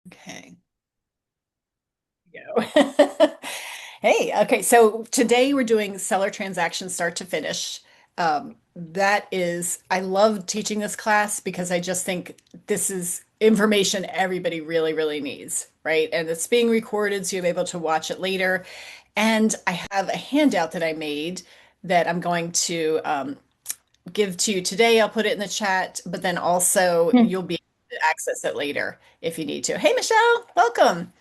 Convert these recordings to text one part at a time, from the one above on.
Okay. Go. Hey, okay. So today we're doing seller transactions start to finish. I love teaching this class because I just think this is information everybody really, really needs, right? And it's being recorded, so you'll be able to watch it later. And I have a handout that I made that I'm going to give to you today. I'll put it in the chat, but then also Hmm. you'll be able to access it later if you need to. Hey, Michelle, welcome.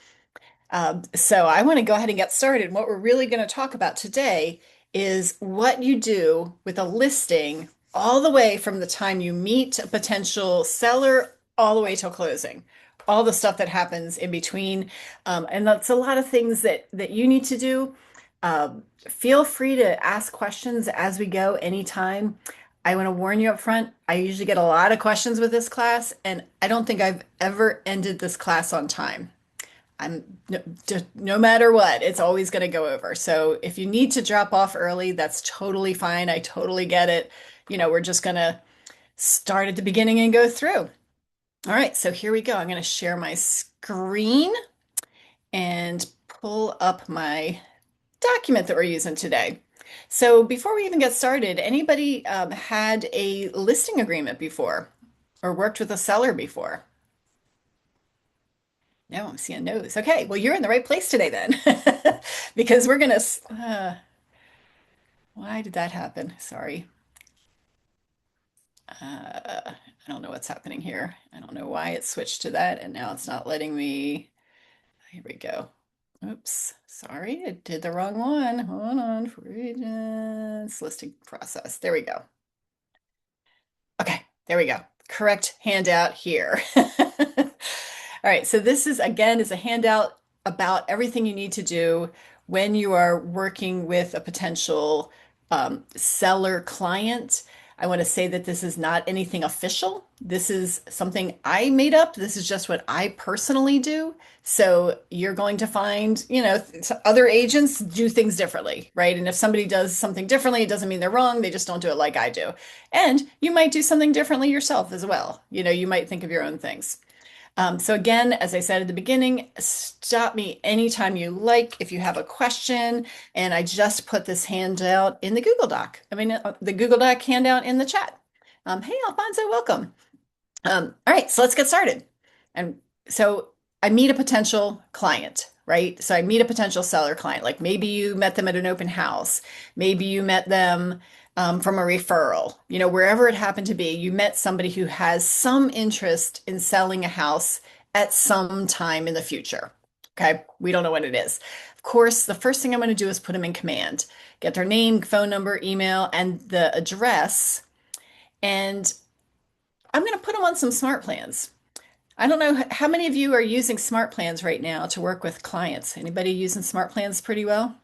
So I want to go ahead and get started. What we're really going to talk about today is what you do with a listing all the way from the time you meet a potential seller all the way till closing. All the stuff that happens in between. And that's a lot of things that you need to do. Feel free to ask questions as we go anytime. I want to warn you up front, I usually get a lot of questions with this class, and I don't think I've ever ended this class on time. I'm no matter what, it's always going to go over. So if you need to drop off early, that's totally fine. I totally get it. We're just going to start at the beginning and go through. All right, so here we go. I'm going to share my screen and pull up my document that we're using today. So before we even get started, anybody had a listing agreement before or worked with a seller before? No, I'm seeing no's. Okay, well, you're in the right place today then, because we're gonna. Why did that happen? Sorry. I don't know what's happening here. I don't know why it switched to that, and now it's not letting me. Here we go. Oops, sorry, I did the wrong one. Hold on, for agents, listing process. There we go. Okay, there we go. Correct handout here. All right, so this is again is a handout about everything you need to do when you are working with a potential seller client. I want to say that this is not anything official. This is something I made up. This is just what I personally do. So you're going to find, other agents do things differently, right? And if somebody does something differently, it doesn't mean they're wrong. They just don't do it like I do. And you might do something differently yourself as well. You might think of your own things. So again, as I said at the beginning, stop me anytime you like if you have a question. And I just put this handout in the Google Doc. The Google Doc handout in the chat. Hey, Alfonso, welcome. All right, so let's get started. And so I meet a potential client, right? So I meet a potential seller client. Like maybe you met them at an open house, maybe you met them from a referral, wherever it happened to be, you met somebody who has some interest in selling a house at some time in the future. Okay, we don't know what it is. Of course, the first thing I'm going to do is put them in command, get their name, phone number, email, and the address. And I'm going to put them on some smart plans. I don't know how many of you are using smart plans right now to work with clients. Anybody using smart plans pretty well?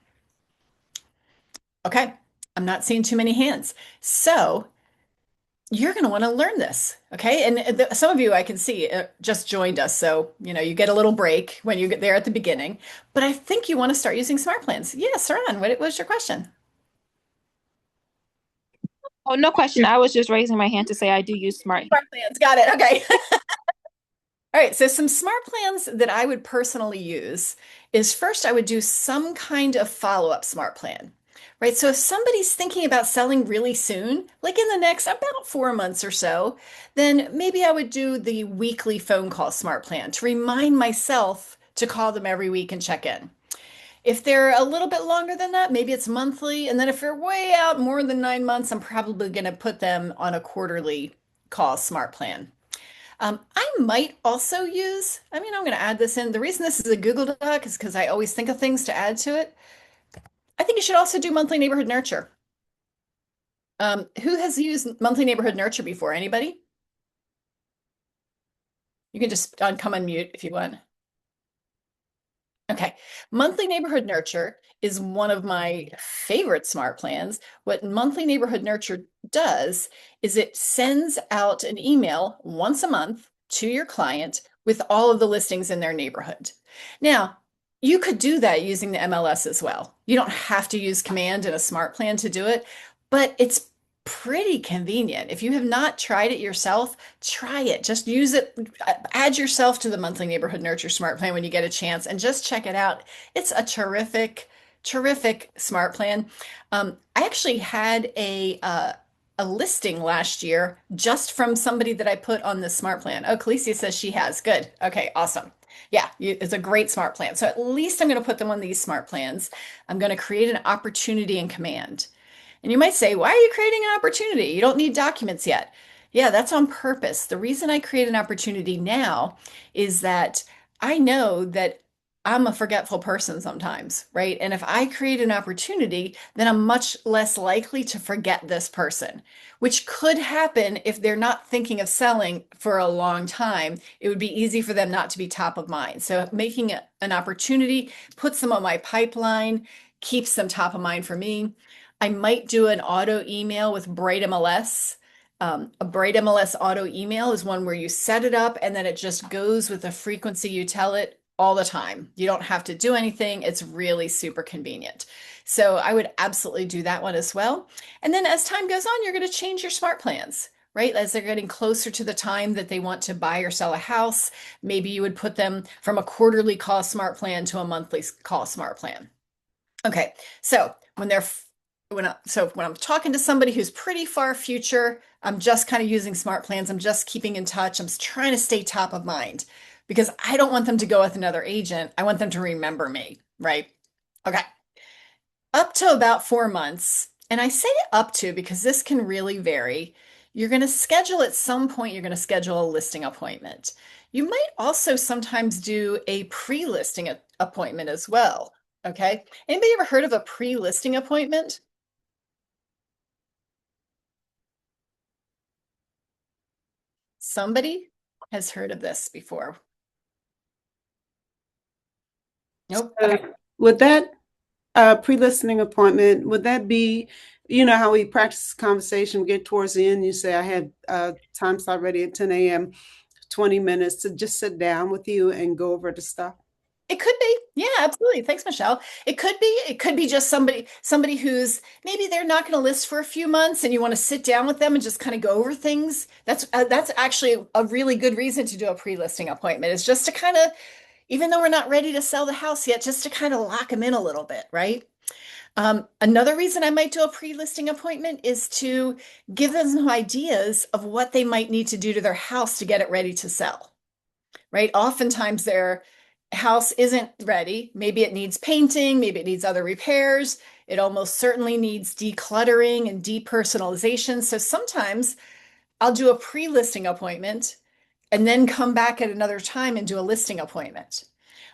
Okay, I'm not seeing too many hands. So you're going to want to learn this. Okay. And some of you I can see just joined us. So, you get a little break when you get there at the beginning. But I think you want to start using smart plans. Yes, Saran, what was your question? Oh, no question. I was just raising my hand to say I do use Smart. Smart plans. Got it. Okay. All right, so some smart plans that I would personally use is first I would do some kind of follow-up smart plan, right? So if somebody's thinking about selling really soon, like in the next about 4 months or so, then maybe I would do the weekly phone call smart plan to remind myself to call them every week and check in. If they're a little bit longer than that, maybe it's monthly. And then if they're way out more than 9 months, I'm probably going to put them on a quarterly call smart plan. I might also use, I'm going to add this in. The reason this is a Google Doc is because I always think of things to add to it. I think you should also do monthly neighborhood nurture. Who has used monthly neighborhood nurture before? Anybody? You can just come unmute if you want. Okay. Monthly neighborhood nurture is one of my favorite smart plans. What monthly neighborhood nurture does is it sends out an email once a month to your client with all of the listings in their neighborhood. Now, you could do that using the MLS as well. You don't have to use command in a smart plan to do it, but it's pretty convenient. If you have not tried it yourself, try it. Just use it. Add yourself to the monthly Neighborhood Nurture Smart Plan when you get a chance and just check it out. It's a terrific smart plan. I actually had a listing last year just from somebody that I put on this smart plan. Oh, Calicia says she has. Good. Okay, awesome. Yeah, it's a great smart plan. So at least I'm going to put them on these smart plans. I'm going to create an opportunity in command. And you might say, why are you creating an opportunity? You don't need documents yet. Yeah, that's on purpose. The reason I create an opportunity now is that I know that I'm a forgetful person sometimes, right? And if I create an opportunity, then I'm much less likely to forget this person, which could happen if they're not thinking of selling for a long time. It would be easy for them not to be top of mind. So making an opportunity puts them on my pipeline, keeps them top of mind for me. I might do an auto email with Bright MLS. A Bright MLS auto email is one where you set it up and then it just goes with the frequency you tell it all the time. You don't have to do anything. It's really super convenient. So I would absolutely do that one as well. And then as time goes on, you're going to change your smart plans, right? As they're getting closer to the time that they want to buy or sell a house, maybe you would put them from a quarterly call smart plan to a monthly call smart plan. Okay, so when I'm talking to somebody who's pretty far future, I'm just kind of using smart plans. I'm just keeping in touch. I'm trying to stay top of mind because I don't want them to go with another agent. I want them to remember me, right? Okay, up to about 4 months, and I say up to because this can really vary. You're going to schedule at some point, you're going to schedule a listing appointment. You might also sometimes do a pre-listing appointment as well. Okay. Anybody ever heard of a pre-listing appointment? Somebody has heard of this before. Nope. So Okay. would that pre-listening appointment, would that be, how we practice conversation, we get towards the end, you say, I had time slot ready at 10 a.m., 20 minutes to just sit down with you and go over the stuff? It could be. Yeah, absolutely. Thanks, Michelle. It could be. It could be just somebody who's maybe they're not going to list for a few months and you want to sit down with them and just kind of go over things. That's actually a really good reason to do a pre-listing appointment. Is just to kind of, even though we're not ready to sell the house yet, just to kind of lock them in a little bit, right? Another reason I might do a pre-listing appointment is to give them some ideas of what they might need to do to their house to get it ready to sell, right? Oftentimes their house isn't ready. Maybe it needs painting, maybe it needs other repairs. It almost certainly needs decluttering and depersonalization. So sometimes I'll do a pre-listing appointment and then come back at another time and do a listing appointment.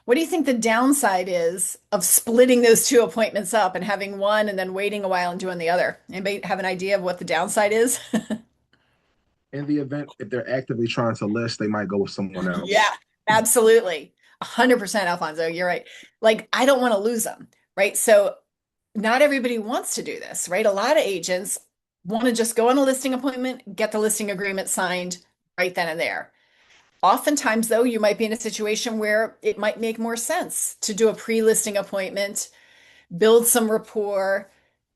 What do you think the downside is of splitting those two appointments up and having one and then waiting a while and doing the other? Anybody have an idea of what the downside is? In the event if they're actively trying to list, they might go with someone Yeah, else. absolutely. 100% Alfonso, you're right. Like, I don't want to lose them, right? So, not everybody wants to do this, right? A lot of agents want to just go on a listing appointment, get the listing agreement signed right then and there. Oftentimes, though, you might be in a situation where it might make more sense to do a pre-listing appointment, build some rapport,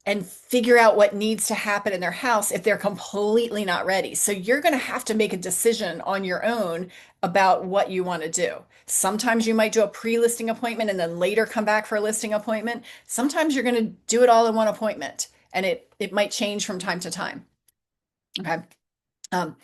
and figure out what needs to happen in their house if they're completely not ready. So you're going to have to make a decision on your own about what you want to do. Sometimes you might do a pre-listing appointment and then later come back for a listing appointment. Sometimes you're going to do it all in one appointment and it might change from time to time. Okay. Um,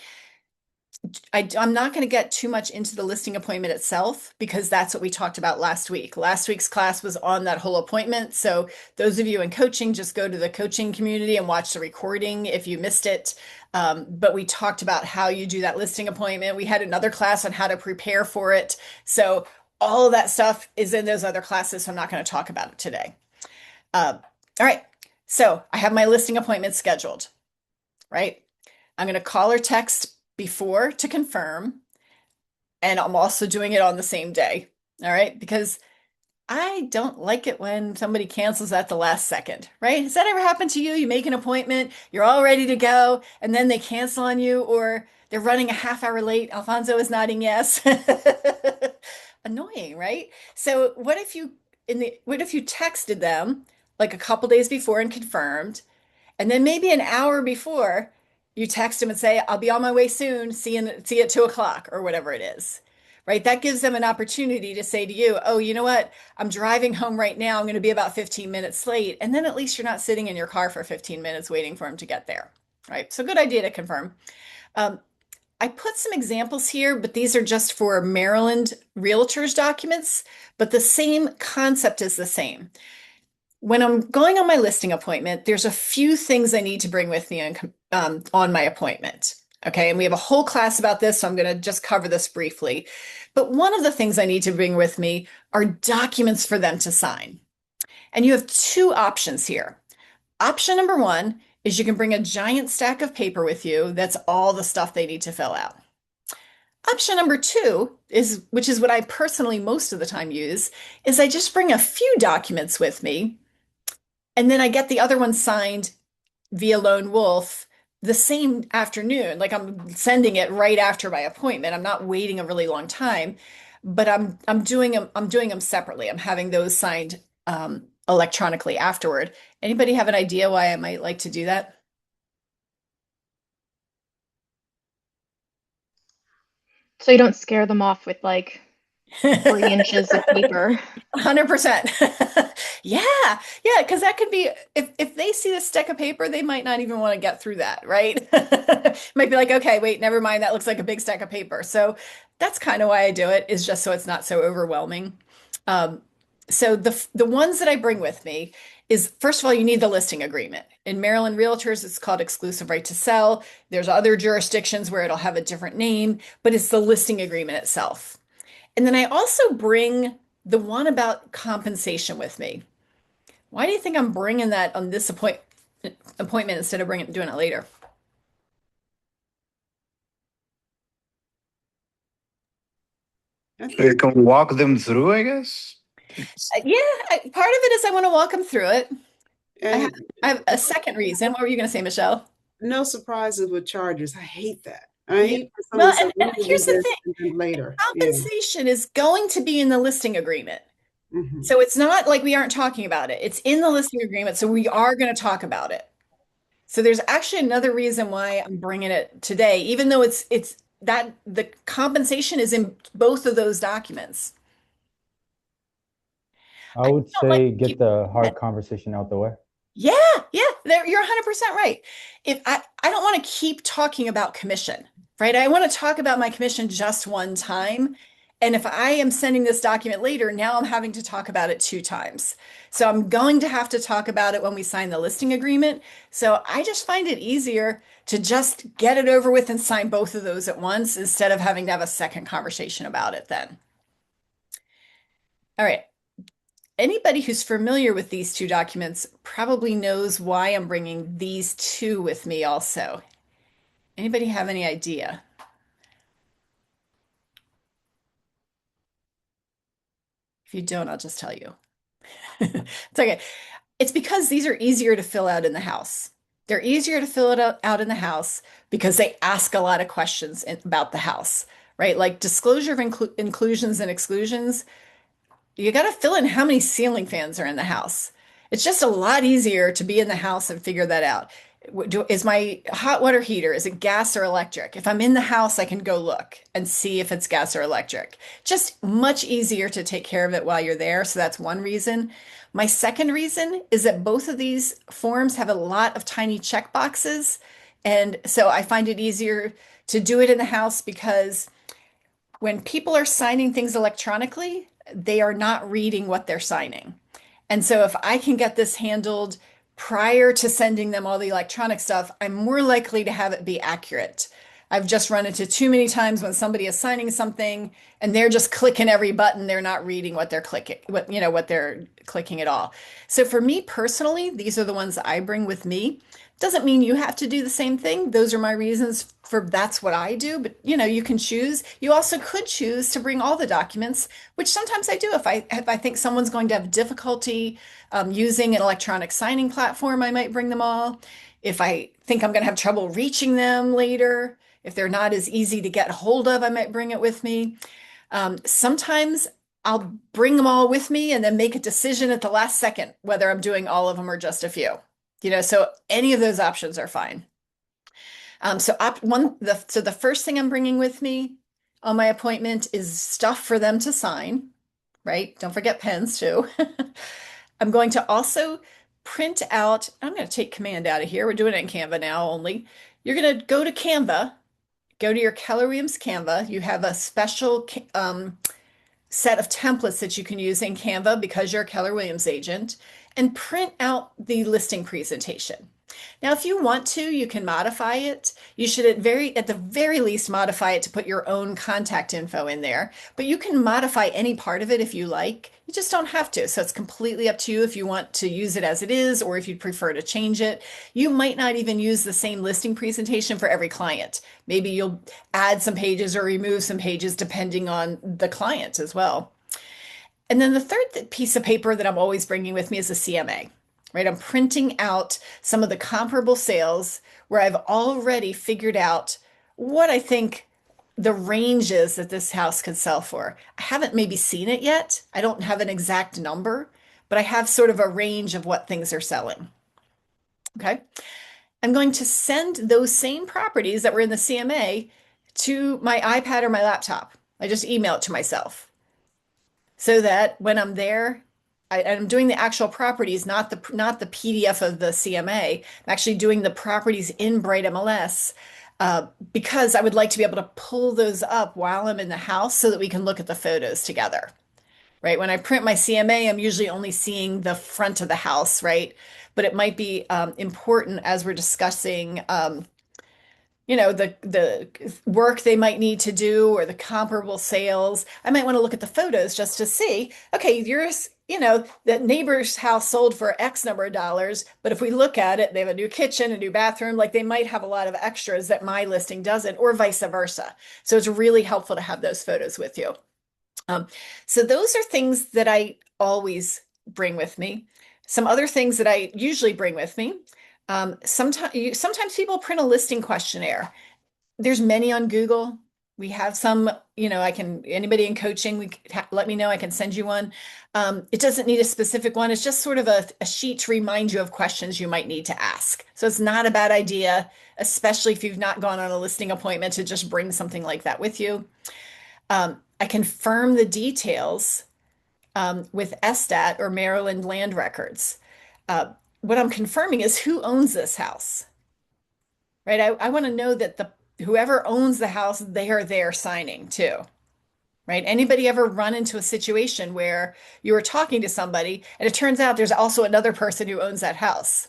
I'm not going to get too much into the listing appointment itself because that's what we talked about last week. Last week's class was on that whole appointment. So those of you in coaching, just go to the coaching community and watch the recording if you missed it. But we talked about how you do that listing appointment. We had another class on how to prepare for it. So all of that stuff is in those other classes. So I'm not going to talk about it today. All right. So I have my listing appointment scheduled, right? I'm going to call or text before to confirm. And I'm also doing it on the same day. All right. Because I don't like it when somebody cancels at the last second, right? Has that ever happened to you? You make an appointment, you're all ready to go, and then they cancel on you, or they're running a half hour late. Alfonso is nodding yes. Annoying, right? So what if you texted them like a couple days before and confirmed? And then maybe an hour before, you text them and say, I'll be on my way soon. See you at 2 o'clock or whatever it is. Right? That gives them an opportunity to say to you, oh, you know what? I'm driving home right now. I'm going to be about 15 minutes late. And then at least you're not sitting in your car for 15 minutes waiting for them to get there. Right? So good idea to confirm. Um, I put some examples here, but these are just for Maryland realtors documents, but the same concept is the same. When I'm going on my listing appointment, there's a few things I need to bring with me on my appointment. Okay, and we have a whole class about this, so I'm going to just cover this briefly. But one of the things I need to bring with me are documents for them to sign. And you have two options here. Option number one is you can bring a giant stack of paper with you. That's all the stuff they need to fill out. Option number two is, which is what I personally most of the time use, is I just bring a few documents with me, and then I get the other one signed via Lone Wolf the same afternoon. Like I'm sending it right after my appointment. I'm not waiting a really long time, but I'm doing them separately. I'm having those signed electronically afterward. Anybody have an idea why I might like to do that? So you don't scare them off with like 3 inches of paper. 100%. Yeah. Yeah. Because that could be, if they see the stack of paper, they might not even want to get through that, right? Might be like, okay, wait, never mind. That looks like a big stack of paper. So that's kind of why I do it, is just so it's not so overwhelming. Um, so the ones that I bring with me is, first of all, you need the listing agreement. In Maryland Realtors, it's called exclusive right to sell. There's other jurisdictions where it'll have a different name, but it's the listing agreement itself. And then I also bring the one about compensation with me. Why do you think I'm bringing that on this appointment instead of doing it later? You can walk them through, I guess. Yeah, part of it is I want to walk them through it. And I have a second reason. What were you going to say, Michelle? no surprises with charges. I hate that. I Yeah. hate for Well, someone to say, and "We can do here's the this," thing. and then later. Yeah. Compensation is going to be in the listing agreement. Mhm. So it's not like we aren't talking about it. It's in the listing agreement, so we are going to talk about it. So there's actually another reason why I'm bringing it today, even though it's that the compensation is in both of those documents. I I would don't like say to get keep. the hard conversation out the way. Yeah, yeah, you're 100% right. If I don't want to keep talking about commission, right? I want to talk about my commission just one time. And if I am sending this document later, now I'm having to talk about it two times. So I'm going to have to talk about it when we sign the listing agreement. So I just find it easier to just get it over with and sign both of those at once instead of having to have a second conversation about it then. All right. Anybody who's familiar with these two documents probably knows why I'm bringing these two with me also. Anybody have any idea? If you don't, I'll just tell you. It's okay. It's because these are easier to fill out in the house. They're easier to fill it out in the house because they ask a lot of questions about the house, right? Like disclosure of inclusions and exclusions. You got to fill in how many ceiling fans are in the house. It's just a lot easier to be in the house and figure that out. Is my hot water heater, is it gas or electric? If I'm in the house, I can go look and see if it's gas or electric. Just much easier to take care of it while you're there. So that's one reason. My second reason is that both of these forms have a lot of tiny check boxes. And so I find it easier to do it in the house because when people are signing things electronically, they are not reading what they're signing. And so if I can get this handled prior to sending them all the electronic stuff, I'm more likely to have it be accurate. I've just run into too many times when somebody is signing something and they're just clicking every button. They're not reading what they're clicking, what they're clicking at all. So for me personally, these are the ones I bring with me. Doesn't mean you have to do the same thing. Those are my reasons for that's what I do, but you can choose. You also could choose to bring all the documents, which sometimes I do. If I think someone's going to have difficulty using an electronic signing platform, I might bring them all. If I think I'm going to have trouble reaching them later, if they're not as easy to get hold of, I might bring it with me. Sometimes I'll bring them all with me and then make a decision at the last second whether I'm doing all of them or just a few. So any of those options are fine. So the first thing I'm bringing with me on my appointment is stuff for them to sign, right? Don't forget pens too. I'm going to also print out, I'm going to take Command out of here. We're doing it in Canva now only. You're going to go to Canva, go to your Keller Williams Canva. You have a special set of templates that you can use in Canva because you're a Keller Williams agent, and print out the listing presentation. Now, if you want to, you can modify it. You should at the very least modify it to put your own contact info in there, but you can modify any part of it if you like. You just don't have to. So it's completely up to you if you want to use it as it is or if you'd prefer to change it. You might not even use the same listing presentation for every client. Maybe you'll add some pages or remove some pages depending on the client as well. And then the third piece of paper that I'm always bringing with me is a CMA. Right? I'm printing out some of the comparable sales where I've already figured out what I think the range is that this house could sell for. I haven't maybe seen it yet. I don't have an exact number, but I have sort of a range of what things are selling. Okay. I'm going to send those same properties that were in the CMA to my iPad or my laptop. I just email it to myself so that when I'm there, I'm doing the actual properties, not the PDF of the CMA. I'm actually doing the properties in Bright MLS because I would like to be able to pull those up while I'm in the house so that we can look at the photos together. Right? When I print my CMA, I'm usually only seeing the front of the house, right? But it might be important as we're discussing the work they might need to do or the comparable sales. I might want to look at the photos just to see, okay, the neighbor's house sold for X number of dollars, but if we look at it, they have a new kitchen, a new bathroom, like they might have a lot of extras that my listing doesn't, or vice versa. So it's really helpful to have those photos with you. So those are things that I always bring with me. Some other things that I usually bring with me. Sometimes people print a listing questionnaire. There's many on Google. We have some, anybody in coaching, let me know, I can send you one. It doesn't need a specific one. It's just sort of a sheet to remind you of questions you might need to ask. So it's not a bad idea, especially if you've not gone on a listing appointment, to just bring something like that with you. I confirm the details with ESTAT or Maryland Land Records. What I'm confirming is who owns this house, right? I want to know that whoever owns the house, they are there signing too, right? Anybody ever run into a situation where you were talking to somebody and it turns out there's also another person who owns that house?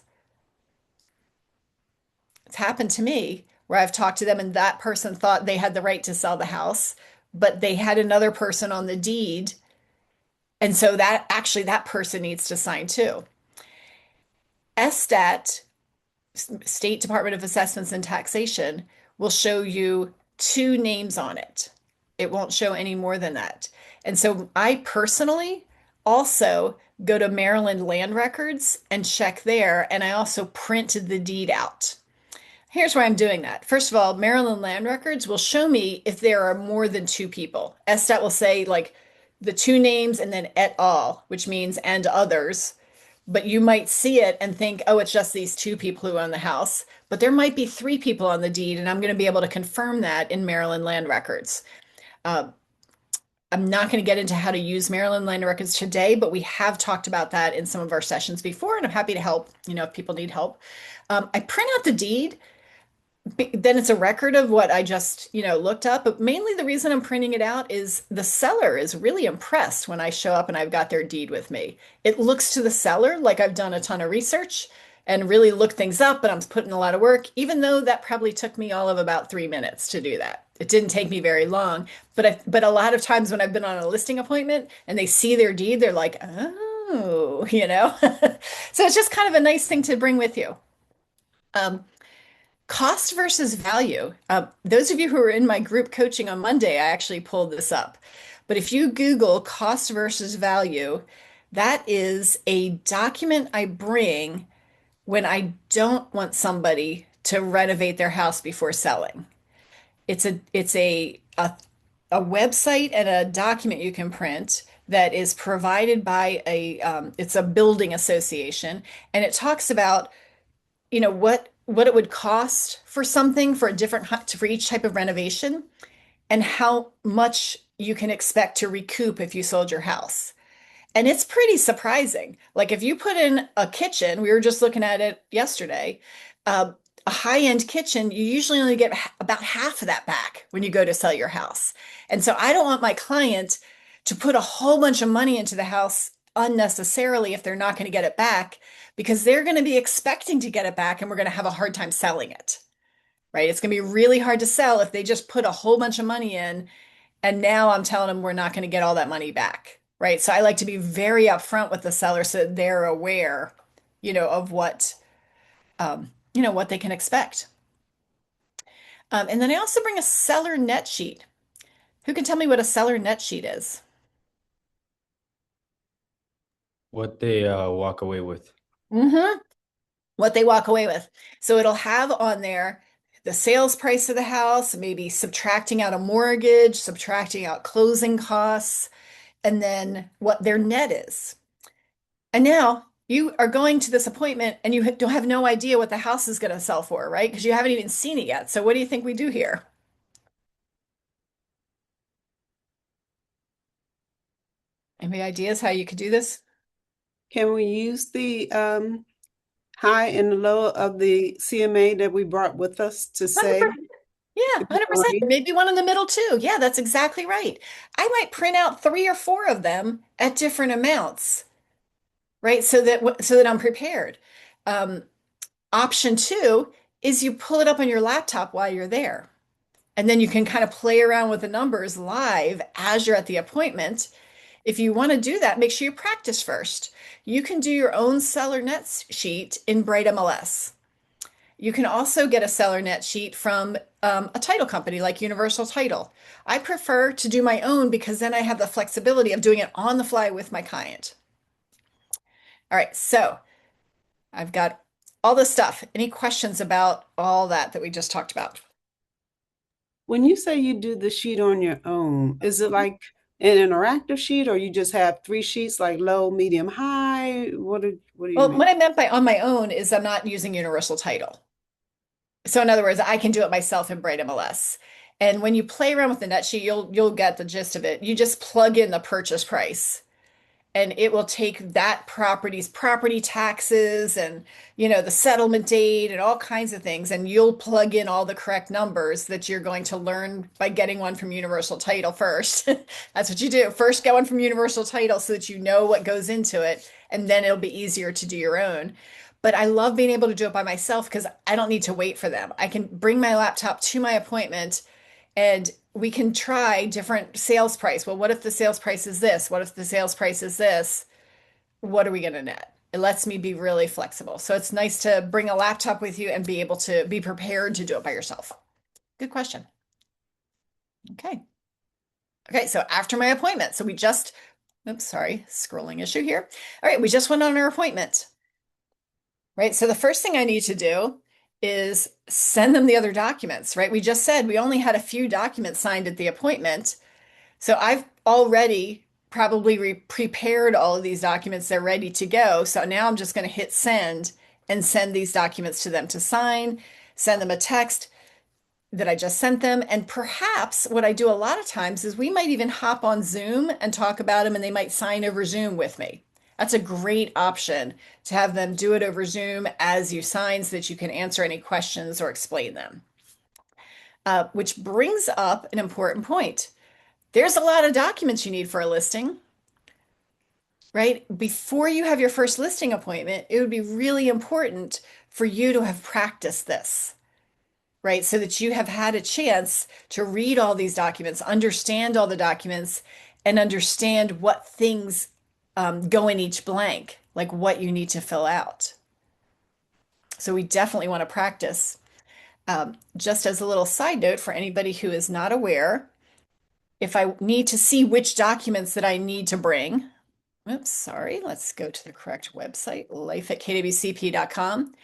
It's happened to me where I've talked to them and that person thought they had the right to sell the house, but they had another person on the deed. And so that person needs to sign too. ESTAT, State Department of Assessments and Taxation, will show you 2 names on it. It won't show any more than that. And so I personally also go to Maryland Land Records and check there, and I also print the deed out. Here's why I'm doing that. First of all, Maryland Land Records will show me if there are more than 2 people. ESTAT will say like the 2 names and then et al., which means and others. But you might see it and think, oh, it's just these 2 people who own the house. But there might be 3 people on the deed, and I'm going to be able to confirm that in Maryland Land Records. I'm not going to get into how to use Maryland Land Records today, but we have talked about that in some of our sessions before, and I'm happy to help, if people need help. I print out the deed. Then it's a record of what I just, looked up. But mainly the reason I'm printing it out is the seller is really impressed when I show up and I've got their deed with me. It looks to the seller like I've done a ton of research and really looked things up, but I'm putting a lot of work, even though that probably took me all of about 3 minutes to do that. It didn't take me very long, but a lot of times when I've been on a listing appointment and they see their deed, they're like, oh, So it's just kind of a nice thing to bring with you. Cost versus value. Those of you who are in my group coaching on Monday, I actually pulled this up. But if you Google cost versus value, that is a document I bring when I don't want somebody to renovate their house before selling. It's a website and a document you can print that is provided by it's a building association, and it talks about what it would cost for something for for each type of renovation and how much you can expect to recoup if you sold your house. And it's pretty surprising. Like if you put in a kitchen, we were just looking at it yesterday, a high-end kitchen, you usually only get about half of that back when you go to sell your house. And so I don't want my client to put a whole bunch of money into the house unnecessarily if they're not going to get it back, because they're going to be expecting to get it back and we're going to have a hard time selling it, right? It's going to be really hard to sell if they just put a whole bunch of money in and now I'm telling them we're not going to get all that money back, right? So I like to be very upfront with the seller so that they're aware, of what they can expect. And then I also bring a seller net sheet. Who can tell me what a seller net sheet is? What they walk away with. Mm-hmm. What they walk away with. So it'll have on there the sales price of the house, maybe subtracting out a mortgage, subtracting out closing costs, and then what their net is. And now you are going to this appointment and you don't have no idea what the house is going to sell for, right? Because you haven't even seen it yet. So what do you think we do here? Any ideas how you could do this? Can we use the high and the low of the CMA that we brought with us to say? 100%. Yeah, 100%. Maybe one in the middle too. Yeah, that's exactly right. I might print out 3 or 4 of them at different amounts, right? So that I'm prepared. Option 2 is you pull it up on your laptop while you're there. And then you can kind of play around with the numbers live as you're at the appointment. If you want to do that, make sure you practice first. You can do your own seller net sheet in Bright MLS. You can also get a seller net sheet from a title company like Universal Title. I prefer to do my own because then I have the flexibility of doing it on the fly with my client. All right, so I've got all this stuff. Any questions about all that we just talked about? When you say you do the sheet on your own, is it like an interactive sheet or you just have 3 sheets like low, medium, high? What do you Well, mean? what I meant by on my own is I'm not using Universal Title. So in other words, I can do it myself in Bright MLS. And when you play around with the net sheet, you'll get the gist of it. You just plug in the purchase price and it will take that property's property taxes and the settlement date and all kinds of things, and you'll plug in all the correct numbers that you're going to learn by getting one from Universal Title first. That's what you do. First get one from Universal Title so that you know what goes into it, and then it'll be easier to do your own. But I love being able to do it by myself because I don't need to wait for them. I can bring my laptop to my appointment and we can try different sales price. Well, what if the sales price is this? What if the sales price is this? What are we going to net? It lets me be really flexible. So it's nice to bring a laptop with you and be able to be prepared to do it by yourself. Good question. Okay. Okay, so after my appointment, so oops, sorry, scrolling issue here. All right, we just went on our appointment, right? So the first thing I need to do is send them the other documents, right? We just said we only had a few documents signed at the appointment. So I've already probably prepared all of these documents. They're ready to go. So now I'm just going to hit send and send these documents to them to sign, send them a text that I just sent them. And perhaps what I do a lot of times is we might even hop on Zoom and talk about them and they might sign over Zoom with me. That's a great option to have them do it over Zoom as you sign so that you can answer any questions or explain them. Which brings up an important point. There's a lot of documents you need for a listing, right? Before you have your first listing appointment, it would be really important for you to have practiced this, right? So that you have had a chance to read all these documents, understand all the documents, and understand what things go in each blank, like what you need to fill out. So we definitely want to practice. Just as a little side note for anybody who is not aware, if I need to see which documents that I need to bring, oops, sorry, let's go to the correct website, life@kwcp.com.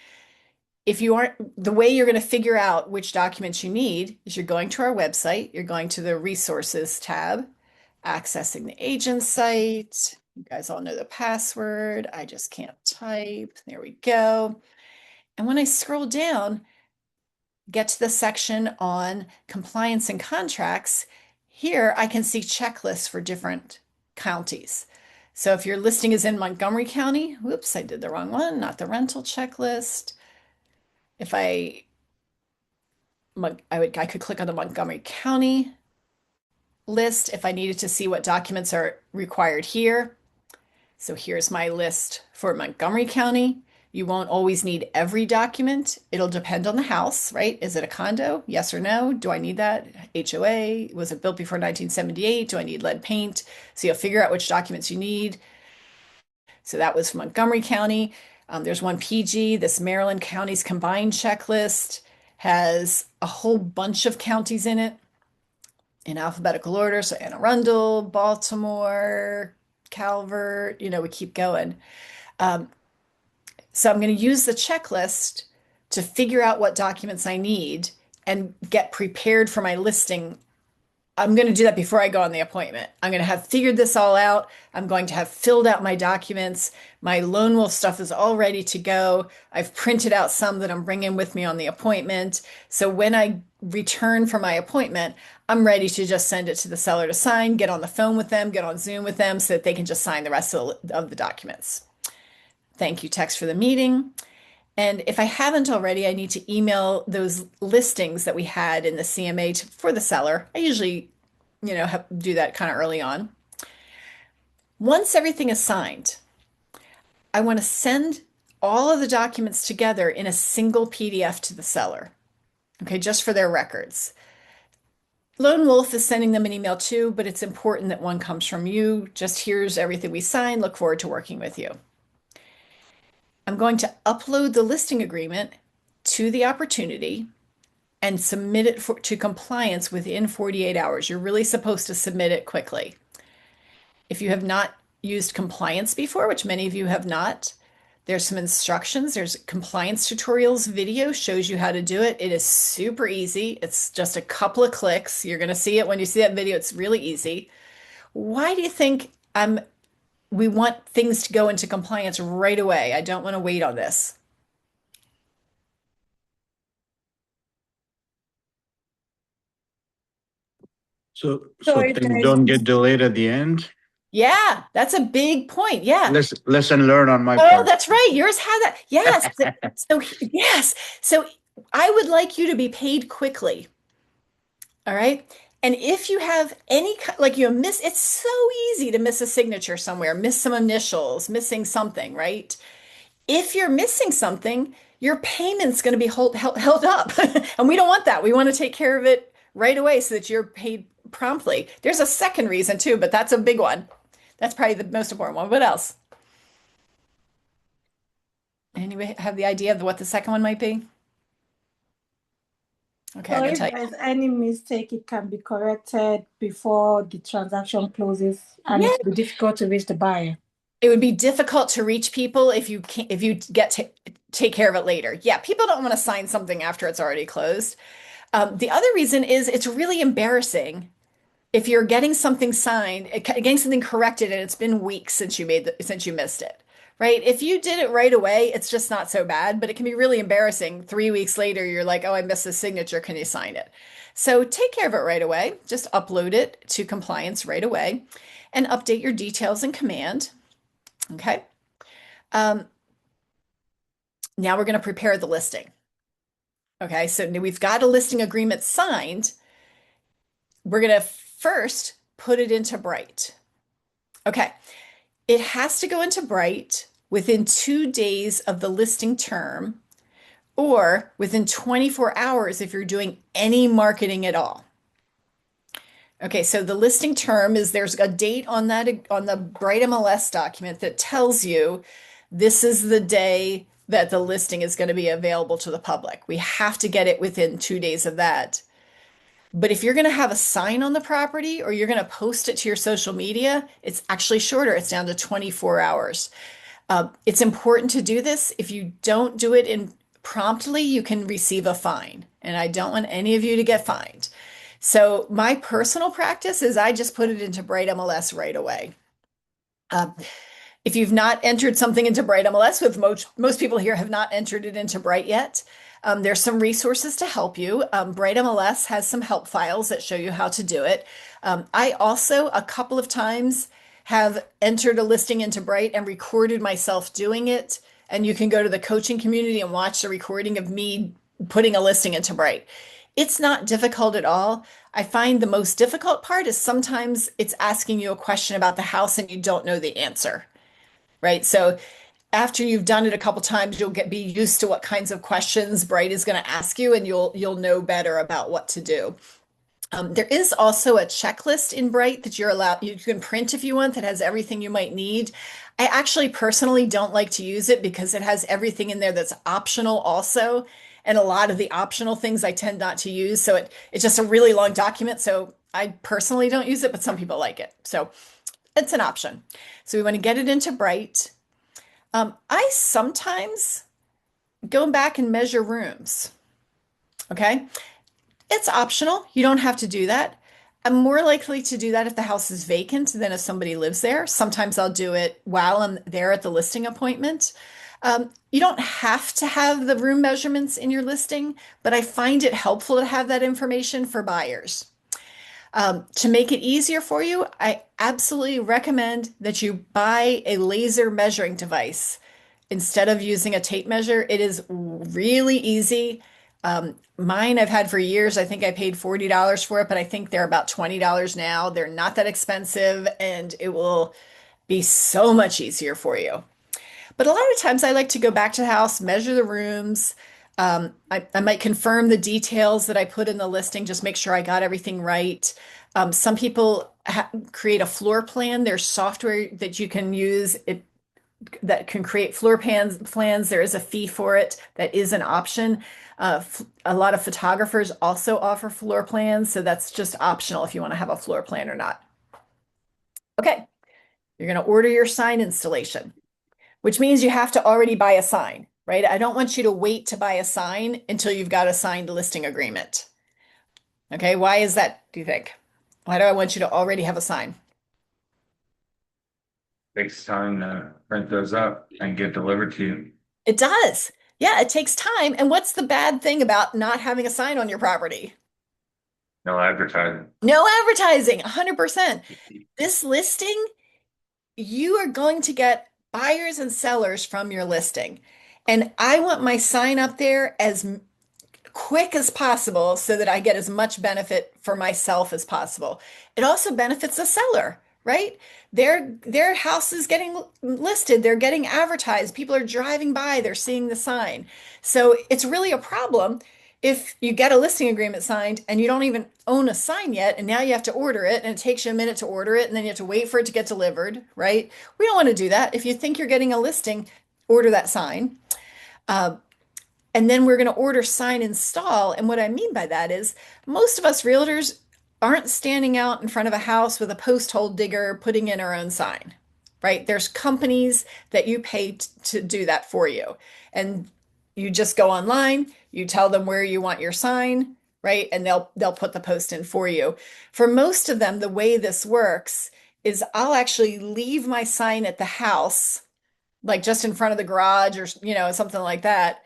If you aren't, the way you're going to figure out which documents you need is you're going to our website, you're going to the resources tab, accessing the agent site. You guys all know the password. I just can't type. There we go. And when I scroll down, get to the section on compliance and contracts, here I can see checklists for different counties. So if your listing is in Montgomery County, whoops, I did the wrong one, not the rental checklist. If I could click on the Montgomery County list if I needed to see what documents are required here. So here's my list for Montgomery County. You won't always need every document. It'll depend on the house, right? Is it a condo? Yes or no? Do I need that? HOA? Was it built before 1978? Do I need lead paint? So you'll figure out which documents you need. So that was Montgomery County. There's one PG. This Maryland Counties Combined Checklist has a whole bunch of counties in it in alphabetical order. So Anne Arundel, Baltimore, Calvert, we keep going. So I'm going to use the checklist to figure out what documents I need and get prepared for my listing. I'm going to do that before I go on the appointment. I'm going to have figured this all out. I'm going to have filled out my documents. My Lone Wolf stuff is all ready to go. I've printed out some that I'm bringing with me on the appointment. So when I return from my appointment, I'm ready to just send it to the seller to sign, get on the phone with them, get on Zoom with them so that they can just sign the rest of the documents. Thank you text for the meeting. And if I haven't already, I need to email those listings that we had in the CMA for the seller. I usually, do that kind of early on. Once everything is signed, I want to send all of the documents together in a single PDF to the seller, okay, just for their records. Lone Wolf is sending them an email too, but it's important that one comes from you. Just here's everything we signed. Look forward to working with you. I'm going to upload the listing agreement to the opportunity and submit it to compliance within 48 hours. You're really supposed to submit it quickly. If you have not used compliance before, which many of you have not, there's some instructions. There's compliance tutorials video, shows you how to do it. It is super easy. It's just a couple of clicks. You're going to see it when you see that video. It's really easy. Why do you think we want things to go into compliance right away? I don't want to wait on this. So if things there's- don't get delayed at the end. Yeah, that's a big point. Yeah. Lesson learned on my Oh, part. that's right. Yours had that. Yes. So yes. So I would like you to be paid quickly. All right. And if you have any, it's so easy to miss a signature somewhere, miss some initials, missing something, right? If you're missing something, your payment's going to be held up. And we don't want that. We want to take care of it right away so that you're paid promptly. There's a second reason too, but that's a big one. That's probably the most important one. What else? Anybody have the idea of what the second one might be? Okay, I'm So gonna if tell you. there's any mistake, it can be corrected before the transaction closes, and Yeah. it will be difficult to reach the buyer. It would be difficult to reach people if you get to take care of it later. Yeah, people don't want to sign something after it's already closed. The other reason is it's really embarrassing if you're getting something signed, getting something corrected, and it's been weeks since you missed it, right? If you did it right away, it's just not so bad, but it can be really embarrassing. 3 weeks later, you're like, oh, I missed the signature. Can you sign it? So take care of it right away. Just upload it to compliance right away and update your details in Command. Okay. Now we're going to prepare the listing. Okay. So we've got a listing agreement signed. We're going to first put it into Bright. Okay. It has to go into Bright within 2 days of the listing term or within 24 hours if you're doing any marketing at all. Okay, so the listing term is there's a date on the Bright MLS document that tells you this is the day that the listing is going to be available to the public. We have to get it within 2 days of that. But if you're going to have a sign on the property or you're going to post it to your social media, it's actually shorter. It's down to 24 hours. It's important to do this. If you don't do it promptly, you can receive a fine. And I don't want any of you to get fined. So my personal practice is I just put it into Bright MLS right away. If you've not entered something into Bright MLS, with most people here have not entered it into Bright yet, there's some resources to help you. Bright MLS has some help files that show you how to do it. I also, a couple of times, have entered a listing into Bright and recorded myself doing it. And you can go to the coaching community and watch the recording of me putting a listing into Bright. It's not difficult at all. I find the most difficult part is sometimes it's asking you a question about the house and you don't know the answer, right? So after you've done it a couple times, you'll be used to what kinds of questions Bright is going to ask you, and you'll know better about what to do. There is also a checklist in Bright that you can print if you want, that has everything you might need. I actually personally don't like to use it because it has everything in there that's optional also. And a lot of the optional things I tend not to use. So it's just a really long document. So I personally don't use it, but some people like it. So it's an option. So we want to get it into Bright. I sometimes go back and measure rooms. Okay. It's optional. You don't have to do that. I'm more likely to do that if the house is vacant than if somebody lives there. Sometimes I'll do it while I'm there at the listing appointment. You don't have to have the room measurements in your listing, but I find it helpful to have that information for buyers. To make it easier for you, I absolutely recommend that you buy a laser measuring device instead of using a tape measure. It is really easy. Mine I've had for years. I think I paid $40 for it, but I think they're about $20 now. They're not that expensive, and it will be so much easier for you. But a lot of times I like to go back to the house, measure the rooms. I might confirm the details that I put in the listing, just make sure I got everything right. Some people create a floor plan. There's software that you can use that can create floor plans. There is a fee for it. That is an option. A lot of photographers also offer floor plans, so that's just optional if you want to have a floor plan or not. Okay, you're going to order your sign installation, which means you have to already buy a sign, right? I don't want you to wait to buy a sign until you've got a signed listing agreement. Okay, why is that, do you think? Why do I want you to already have a sign? Takes time to print those up and get delivered to you. It does. Yeah, it takes time. And what's the bad thing about not having a sign on your property? No advertising. No advertising, 100%. This listing, you are going to get buyers and sellers from your listing. And I want my sign up there as quick as possible so that I get as much benefit for myself as possible. It also benefits the seller, right? Their house is getting listed, they're getting advertised, people are driving by, they're seeing the sign. So it's really a problem if you get a listing agreement signed and you don't even own a sign yet, and now you have to order it, and it takes you a minute to order it, and then you have to wait for it to get delivered, right? We don't want to do that. If you think you're getting a listing, order that sign. And then we're going to order sign install. And what I mean by that is most of us realtors aren't standing out in front of a house with a post hole digger putting in our own sign, right? There's companies that you pay to do that for you. And you just go online, you tell them where you want your sign, right? And they'll put the post in for you. For most of them, the way this works is I'll actually leave my sign at the house, like just in front of the garage or, something like that.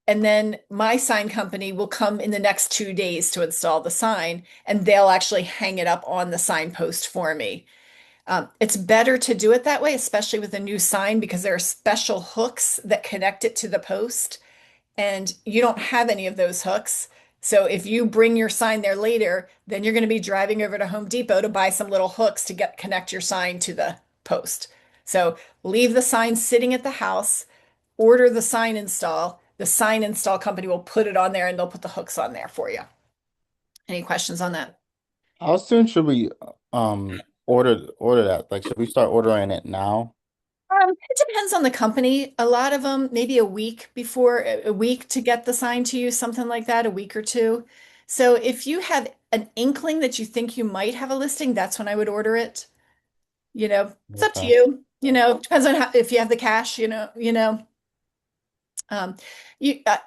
And then my sign company will come in the next 2 days to install the sign, and they'll actually hang it up on the signpost for me. It's better to do it that way, especially with a new sign, because there are special hooks that connect it to the post, and you don't have any of those hooks. So if you bring your sign there later, then you're going to be driving over to Home Depot to buy some little hooks to connect your sign to the post. So leave the sign sitting at the house, order the sign install. The sign install company will put it on there, and they'll put the hooks on there for you. Any questions on that? How soon should we order that? Like, should we start ordering it now? It depends on the company. A lot of them, maybe a week to get the sign to you, something like that, a week or two. So if you have an inkling that you think you might have a listing, that's when I would order it. It's up to Okay. you. Depends on if you have the cash,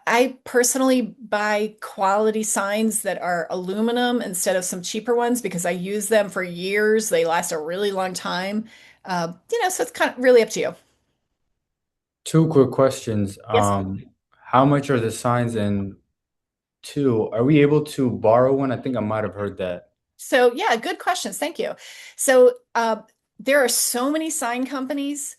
I personally buy quality signs that are aluminum instead of some cheaper ones because I use them for years. They last a really long time. So it's kind of really up to you. Two quick questions. Yes. How much are the signs? And two, are we able to borrow one? I think I might have heard that. So yeah, good questions. Thank you. So there are so many sign companies.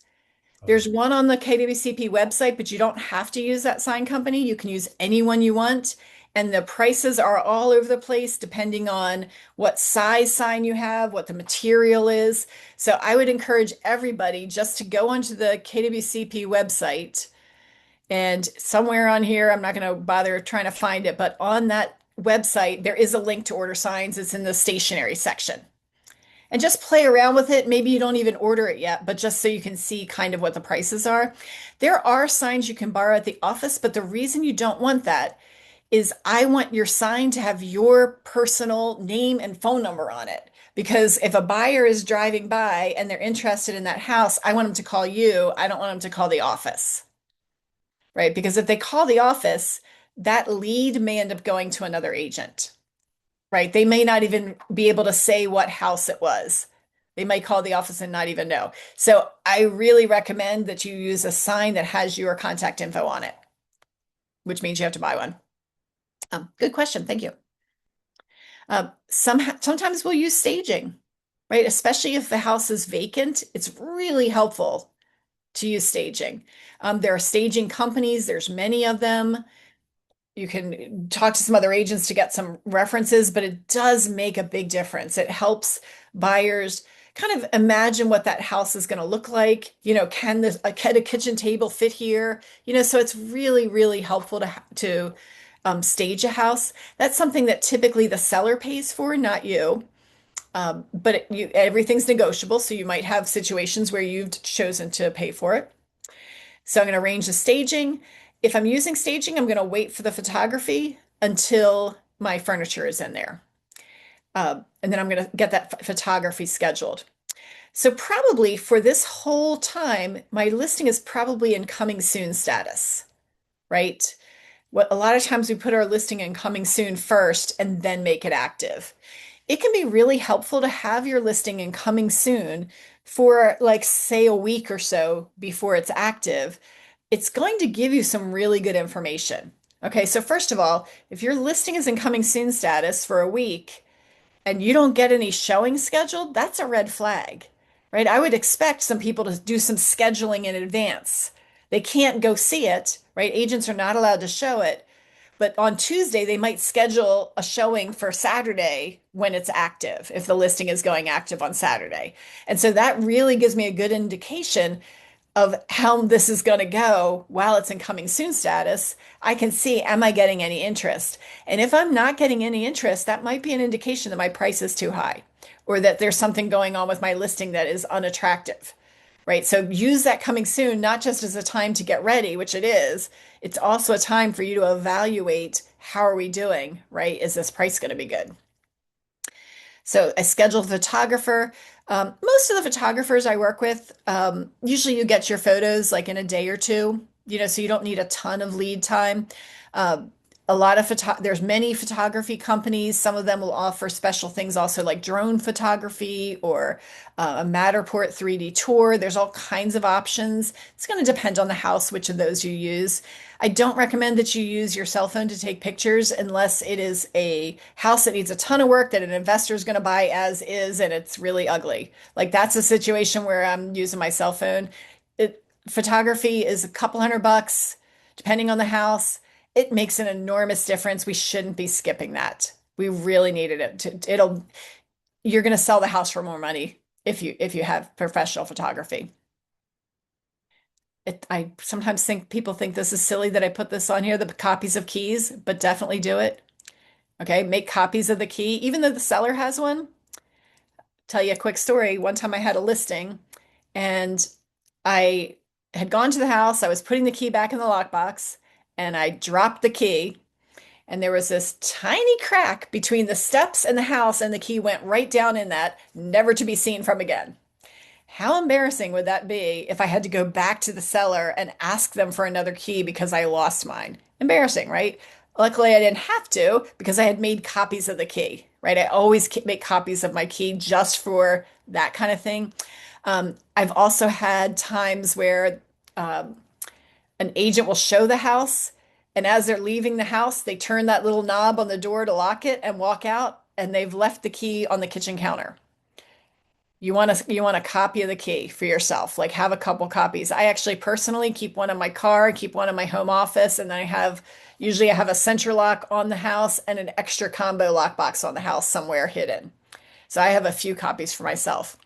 There's one on the KWCP website, but you don't have to use that sign company. You can use anyone you want. And the prices are all over the place depending on what size sign you have, what the material is. So I would encourage everybody just to go onto the KWCP website, and somewhere on here, I'm not going to bother trying to find it, but on that website, there is a link to order signs. It's in the stationery section. And just play around with it. Maybe you don't even order it yet, but just so you can see kind of what the prices are. There are signs you can borrow at the office, but the reason you don't want that is I want your sign to have your personal name and phone number on it. Because if a buyer is driving by and they're interested in that house, I want them to call you. I don't want them to call the office, right? Because if they call the office, that lead may end up going to another agent, right? They may not even be able to say what house it was. They might call the office and not even know. So I really recommend that you use a sign that has your contact info on it, which means you have to buy one. Good question. Thank you. Sometimes we'll use staging, right? Especially if the house is vacant, it's really helpful to use staging. There are staging companies, there's many of them. You can talk to some other agents to get some references, but it does make a big difference. It helps buyers kind of imagine what that house is going to look like. Can a kitchen table fit here? So it's really, really helpful to stage a house. That's something that typically the seller pays for, not you. But everything's negotiable, so you might have situations where you've chosen to pay for it. So I'm going to arrange the staging. If I'm using staging, I'm going to wait for the photography until my furniture is in there. And then I'm going to get that photography scheduled. So probably for this whole time, my listing is probably in coming soon status, right? A lot of times we put our listing in coming soon first and then make it active. It can be really helpful to have your listing in coming soon for like, say, a week or so before it's active. It's going to give you some really good information. Okay, so first of all, if your listing is in coming soon status for a week and you don't get any showing scheduled, that's a red flag, right? I would expect some people to do some scheduling in advance. They can't go see it, right? Agents are not allowed to show it. But on Tuesday, they might schedule a showing for Saturday when it's active, if the listing is going active on Saturday. And so that really gives me a good indication of how this is going to go while it's in coming soon status. I can see, am I getting any interest? And if I'm not getting any interest, that might be an indication that my price is too high or that there's something going on with my listing that is unattractive. Right. So use that coming soon, not just as a time to get ready, which it is. It's also a time for you to evaluate, how are we doing, right? Is this price going to be good? So I scheduled a photographer. Most of the photographers I work with, usually you get your photos like in a day or two, so you don't need a ton of lead time. There's many photography companies. Some of them will offer special things also like drone photography or a Matterport 3D tour. There's all kinds of options. It's going to depend on the house, which of those you use. I don't recommend that you use your cell phone to take pictures unless it is a house that needs a ton of work that an investor is going to buy as is and it's really ugly. Like that's a situation where I'm using my cell phone. Photography is a couple $100, depending on the house. It makes an enormous difference. We shouldn't be skipping that. We really needed it. You're going to sell the house for more money if you have professional photography. I sometimes think people think this is silly that I put this on here, the copies of keys, but definitely do it. Okay, make copies of the key, even though the seller has one. Tell you a quick story. One time I had a listing and I had gone to the house. I was putting the key back in the lockbox and I dropped the key. And there was this tiny crack between the steps and the house, and the key went right down in that, never to be seen from again. How embarrassing would that be if I had to go back to the seller and ask them for another key because I lost mine? Embarrassing, right? Luckily, I didn't have to because I had made copies of the key, right? I always make copies of my key just for that kind of thing. I've also had times where um, an agent will show the house, and as they're leaving the house, they turn that little knob on the door to lock it and walk out, and they've left the key on the kitchen counter. You want a copy of the key for yourself, like have a couple copies. I actually personally keep one in my car, keep one in my home office, and then usually I have a sensor lock on the house and an extra combo lockbox on the house somewhere hidden. So I have a few copies for myself.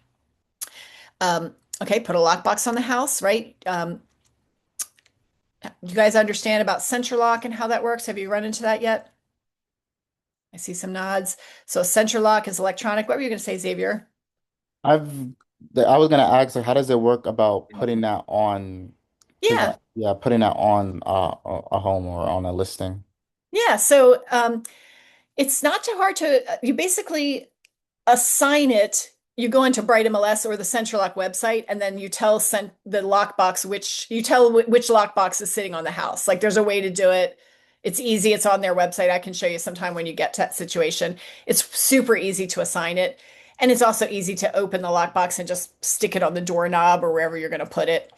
Okay, put a lockbox on the house, right? You guys understand about sensor lock and how that works? Have you run into that yet? I see some nods. So sensor lock is electronic. What were you going to say, Xavier? I've I was gonna ask, like, how does it work about putting that on Yeah, putting that on a home or on a listing? yeah. So it's not too hard to, you basically assign it. You go into Bright MLS or the SensorLock website, and then you tell the lockbox which lockbox is sitting on the house. Like there's a way to do it. It's easy. It's on their website. I can show you sometime when you get to that situation. It's super easy to assign it. And it's also easy to open the lockbox and just stick it on the doorknob or wherever you're going to put it.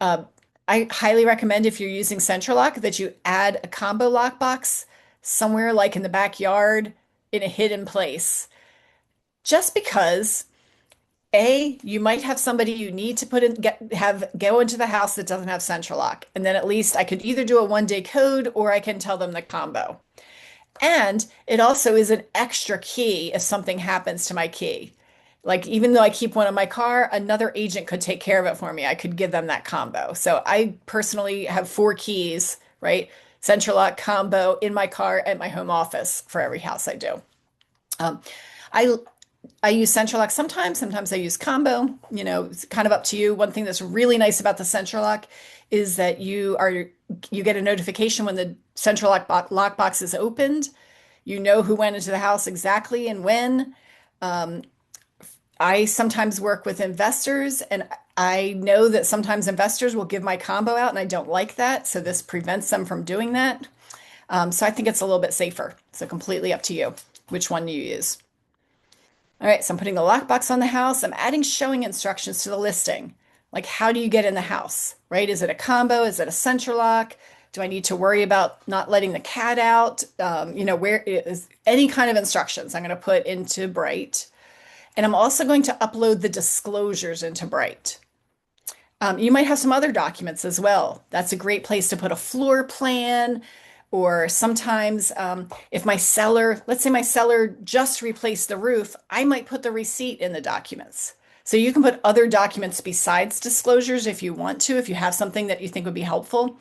Uh, I highly recommend if you're using SensorLock that you add a combo lockbox somewhere like in the backyard in a hidden place. Just because you might have somebody you need to go into the house that doesn't have central lock. And then at least I could either do a 1-day code or I can tell them the combo. And it also is an extra key if something happens to my key. Like even though I keep one in my car, another agent could take care of it for me. I could give them that combo. So I personally have 4 keys, right? Central lock combo in my car at my home office for every house I do. Um, I I use Central Lock sometimes I use Combo. It's kind of up to you. One thing that's really nice about the Central Lock is that you get a notification when the Central lockbox is opened. You know who went into the house exactly and when. Um, I sometimes work with investors, and I know that sometimes investors will give my combo out, and I don't like that. So this prevents them from doing that. So I think it's a little bit safer. So completely up to you which one you use. All right, so I'm putting the lockbox on the house. I'm adding showing instructions to the listing. Like, how do you get in the house, right? Is it a combo? Is it a central lock? Do I need to worry about not letting the cat out? Where is any kind of instructions I'm going to put into Bright. And I'm also going to upload the disclosures into Bright. You might have some other documents as well. That's a great place to put a floor plan, or sometimes if let's say my seller just replaced the roof, I might put the receipt in the documents. So you can put other documents besides disclosures if you want to, if you have something that you think would be helpful.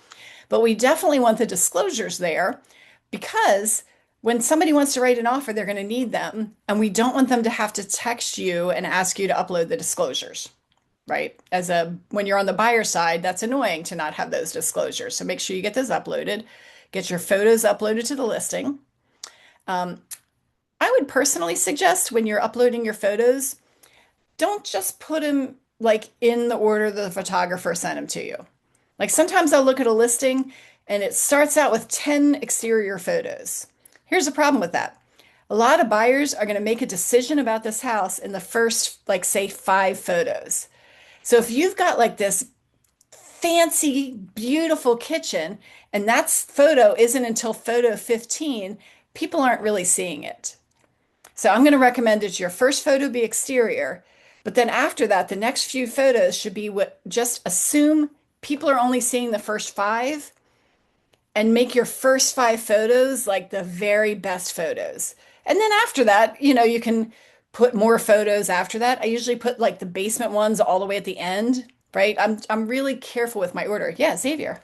But we definitely want the disclosures there because when somebody wants to write an offer, they're going to need them. And we don't want them to have to text you and ask you to upload the disclosures, right? When you're on the buyer side, that's annoying to not have those disclosures. So make sure you get those uploaded. Get your photos uploaded to the listing. I would personally suggest when you're uploading your photos, don't just put them like in the order the photographer sent them to you. Like sometimes I'll look at a listing and it starts out with 10 exterior photos. Here's the problem with that. A lot of buyers are going to make a decision about this house in the first, like, say, 5 photos. So if you've got like this fancy, beautiful kitchen, and that photo isn't until photo 15, people aren't really seeing it. So I'm going to recommend that your first photo be exterior, but then after that, the next few photos should be just assume people are only seeing the first 5 and make your first 5 photos like the very best photos. And then after that, you can put more photos after that. I usually put like the basement ones all the way at the end, right? I'm really careful with my order. Yeah, Xavier.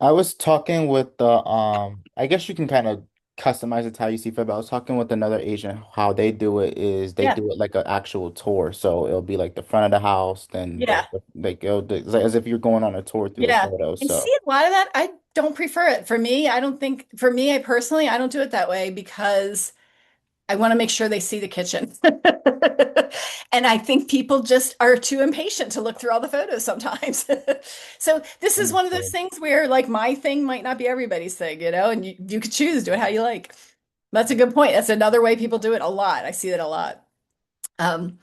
I was talking with I guess you can kind of customize it to how you see fit, but I was talking with another agent. How they do it is they Yeah. do it like an actual tour. So it'll be like the front of the house, then Yeah. it's like as if you're going on a tour through the Yeah. photos. I So see a lot of that. I don't prefer it. I personally, I don't do it that way because I want to make sure they see the kitchen. And I think people just are too impatient to look through all the photos sometimes. So this is one of those understood. things where like my thing might not be everybody's thing, and you could choose, do it how you like. That's a good point. That's another way people do it a lot. I see that a lot. Um,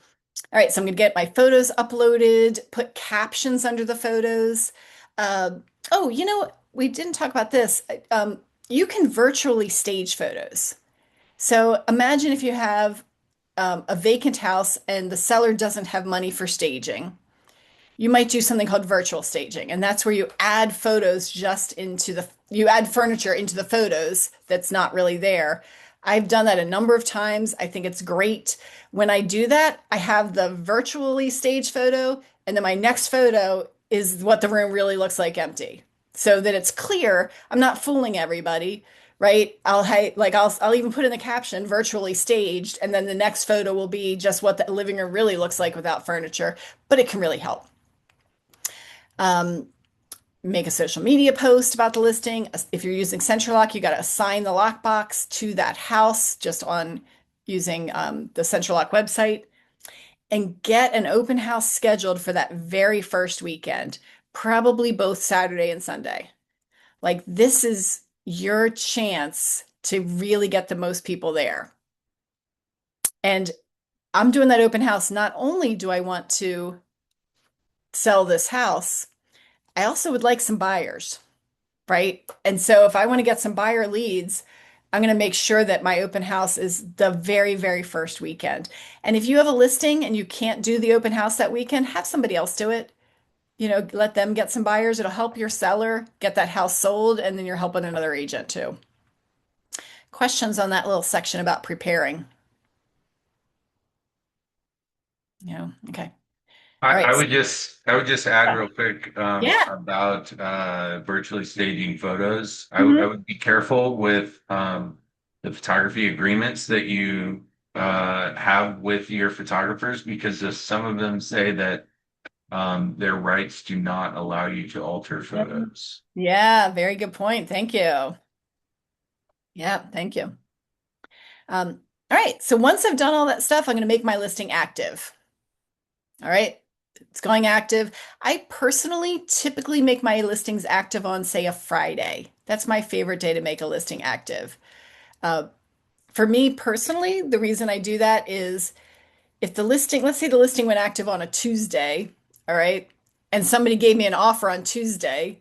All right, so I'm gonna get my photos uploaded, put captions under the photos. Oh, we didn't talk about this. You can virtually stage photos. So imagine if you have a vacant house and the seller doesn't have money for staging. You might do something called virtual staging, and that's where you add photos you add furniture into the photos that's not really there. I've done that a number of times. I think it's great. When I do that, I have the virtually staged photo, and then my next photo is what the room really looks like empty. So that it's clear, I'm not fooling everybody, right? I'll even put in the caption virtually staged, and then the next photo will be just what the living room really looks like without furniture, but it can really help. Um, Make a social media post about the listing. If you're using CentralLock, you got to assign the lockbox to that house just on using the CentralLock website, and get an open house scheduled for that very first weekend, probably both Saturday and Sunday. Like this is your chance to really get the most people there. And I'm doing that open house. Not only do I want to sell this house, I also would like some buyers, right? And so if I want to get some buyer leads, I'm going to make sure that my open house is the very, very first weekend. And if you have a listing and you can't do the open house that weekend, have somebody else do it. Let them get some buyers. It'll help your seller get that house sold, and then you're helping another agent too. Questions on that little section about preparing? Okay. All right. I would just add real quick Yeah. about virtually staging photos. I Mhm. would be careful with the photography agreements that you have with your photographers, because some of them say that their rights do not allow you to alter photos. Yeah, very good point. Thank you. Yeah, thank you. All right, so once I've done all that stuff, I'm going to make my listing active. All right, it's going active. I personally typically make my listings active on, say, a Friday. That's my favorite day to make a listing active. For me personally, the reason I do that is if let's say the listing went active on a Tuesday, all right, and somebody gave me an offer on Tuesday,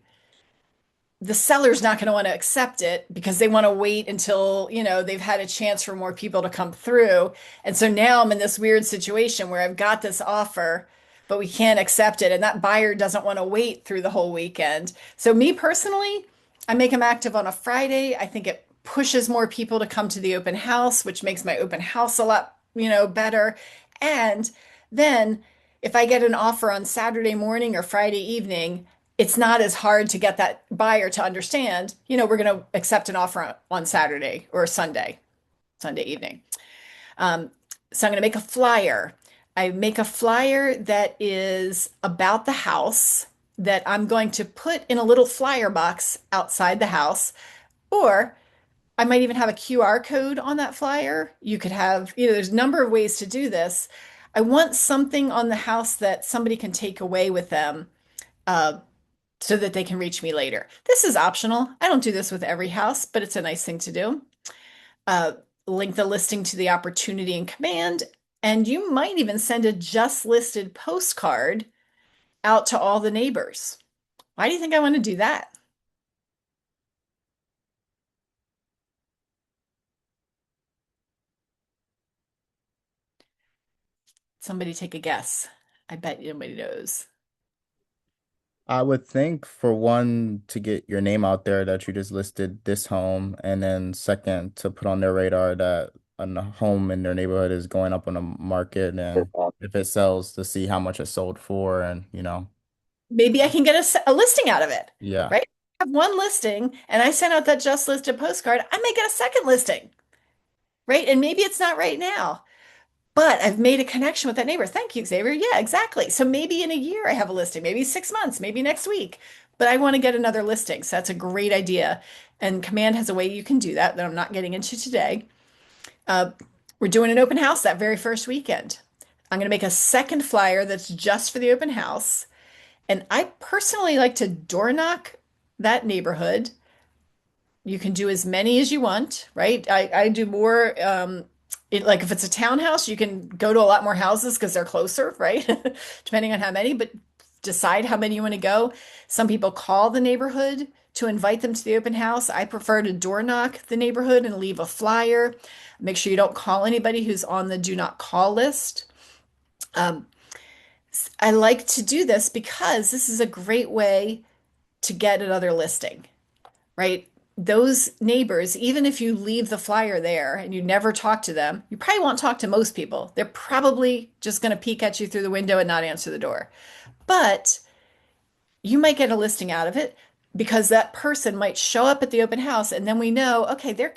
the seller's not going to want to accept it because they want to wait until, they've had a chance for more people to come through. And so now I'm in this weird situation where I've got this offer, but we can't accept it. And that buyer doesn't want to wait through the whole weekend. So me personally, I make them active on a Friday. I think it pushes more people to come to the open house, which makes my open house a lot, better. And then if I get an offer on Saturday morning or Friday evening, it's not as hard to get that buyer to understand, we're going to accept an offer on Saturday or Sunday evening. So I'm going to make a flyer. I make a flyer that is about the house that I'm going to put in a little flyer box outside the house, or I might even have a QR code on that flyer. You could have, there's a number of ways to do this. I want something on the house that somebody can take away with them, so that they can reach me later. This is optional. I don't do this with every house, but it's a nice thing to do. Link the listing to the opportunity in Command, and you might even send a just listed postcard out to all the neighbors. Why do you think I want to do that? Somebody take a guess. I bet nobody knows. I would think for one, to get your name out there that you just listed this home, and then second, to put on their radar that a home in their neighborhood is going up on the market, and if it sells, to see how much it sold for, and Maybe I can get a listing out of it, yeah. right? I have one listing and I sent out that just listed postcard. I may get a second listing, right? And maybe it's not right now, but I've made a connection with that neighbor. Thank you, Xavier. Yeah, exactly. So maybe in a year I have a listing, maybe 6 months, maybe next week, but I want to get another listing. So that's a great idea. And Command has a way you can do that I'm not getting into today. We're doing an open house that very first weekend. I'm going to make a second flyer that's just for the open house. And I personally like to door knock that neighborhood. You can do as many as you want, right? I do more like if it's a townhouse, you can go to a lot more houses because they're closer, right? Depending on how many, but decide how many you want to go. Some people call the neighborhood to invite them to the open house. I prefer to door knock the neighborhood and leave a flyer. Make sure you don't call anybody who's on the do not call list. Um, I like to do this because this is a great way to get another listing, right? Those neighbors, even if you leave the flyer there and you never talk to them, you probably won't talk to most people. They're probably just going to peek at you through the window and not answer the door. But you might get a listing out of it because that person might show up at the open house and then we know, okay, there's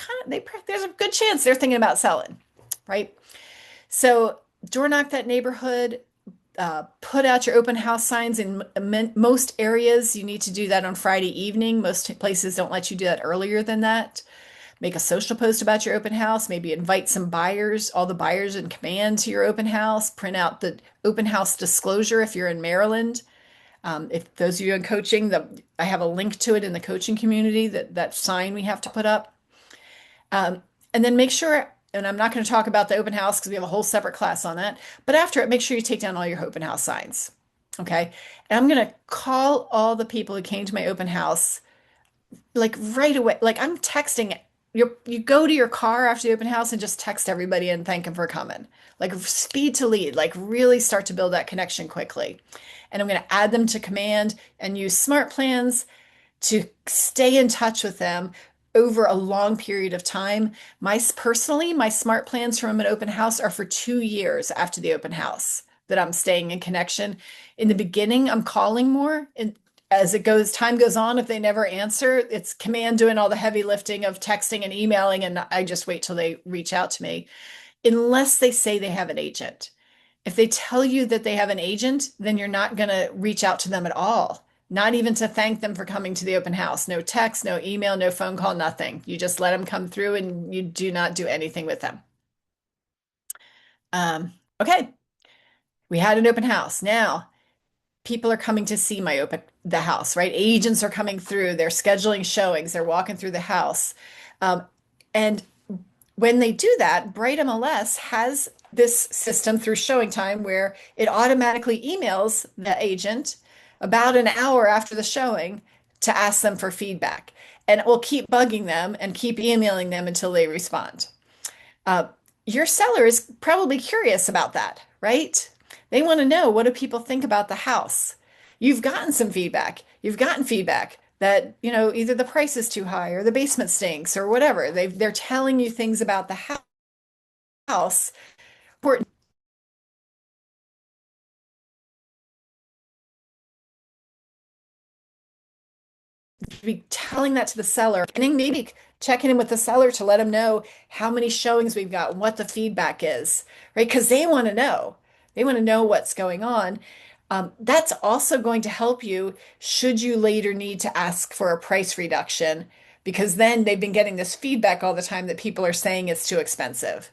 a good chance they're thinking about selling, right? So door knock that neighborhood, put out your open house signs in most areas. You need to do that on Friday evening. Most places don't let you do that earlier than that. Make a social post about your open house. Maybe invite some buyers, all the buyers in command to your open house. Print out the open house disclosure if you're in Maryland. If those of you in coaching, I have a link to it in the coaching community, that sign we have to put up. And then make sure, and I'm not going to talk about the open house because we have a whole separate class on that, but after it, make sure you take down all your open house signs. Okay. And I'm going to call all the people who came to my open house like right away. Like I'm texting. You go to your car after the open house and just text everybody and thank them for coming. Like speed to lead, like really start to build that connection quickly. And I'm going to add them to command and use smart plans to stay in touch with them over a long period of time. Personally, my smart plans from an open house are for 2 years after the open house that I'm staying in connection. In the beginning, I'm calling more, and as time goes on, if they never answer, it's command doing all the heavy lifting of texting and emailing, and I just wait till they reach out to me, unless they say they have an agent. If they tell you that they have an agent, then you're not going to reach out to them at all. Not even to thank them for coming to the open house. No text, no email, no phone call, nothing. You just let them come through and you do not do anything with them. Okay, we had an open house. Now, people are coming to see the house, right? Agents are coming through. They're scheduling showings. They're walking through the house. And when they do that, Bright MLS has this system through showing time where it automatically emails the agent about an hour after the showing to ask them for feedback. And it will keep bugging them and keep emailing them until they respond. Your seller is probably curious about that, right? They want to know, what do people think about the house? You've gotten some feedback. You've gotten feedback that, either the price is too high or the basement stinks or whatever. They're telling you things about the house. Important. Be telling that to the seller and maybe checking in with the seller to let them know how many showings we've got and what the feedback is, right? Because they want to know. They want to know what's going on. That's also going to help you should you later need to ask for a price reduction, because then they've been getting this feedback all the time that people are saying it's too expensive,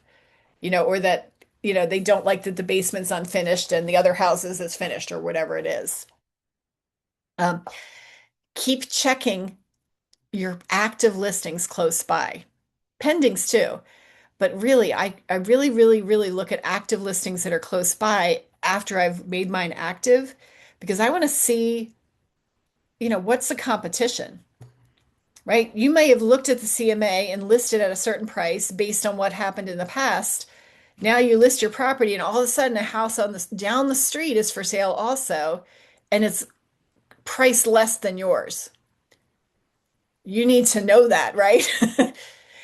or that, they don't like that the basement's unfinished and the other houses is finished or whatever it is. Keep checking your active listings close by. Pendings too. But really, I really, really, really look at active listings that are close by after I've made mine active, because I want to see, what's the competition, right? You may have looked at the CMA and listed at a certain price based on what happened in the past. Now you list your property and all of a sudden a house down the street is for sale also, and it's priced less than yours. You need to know that, right?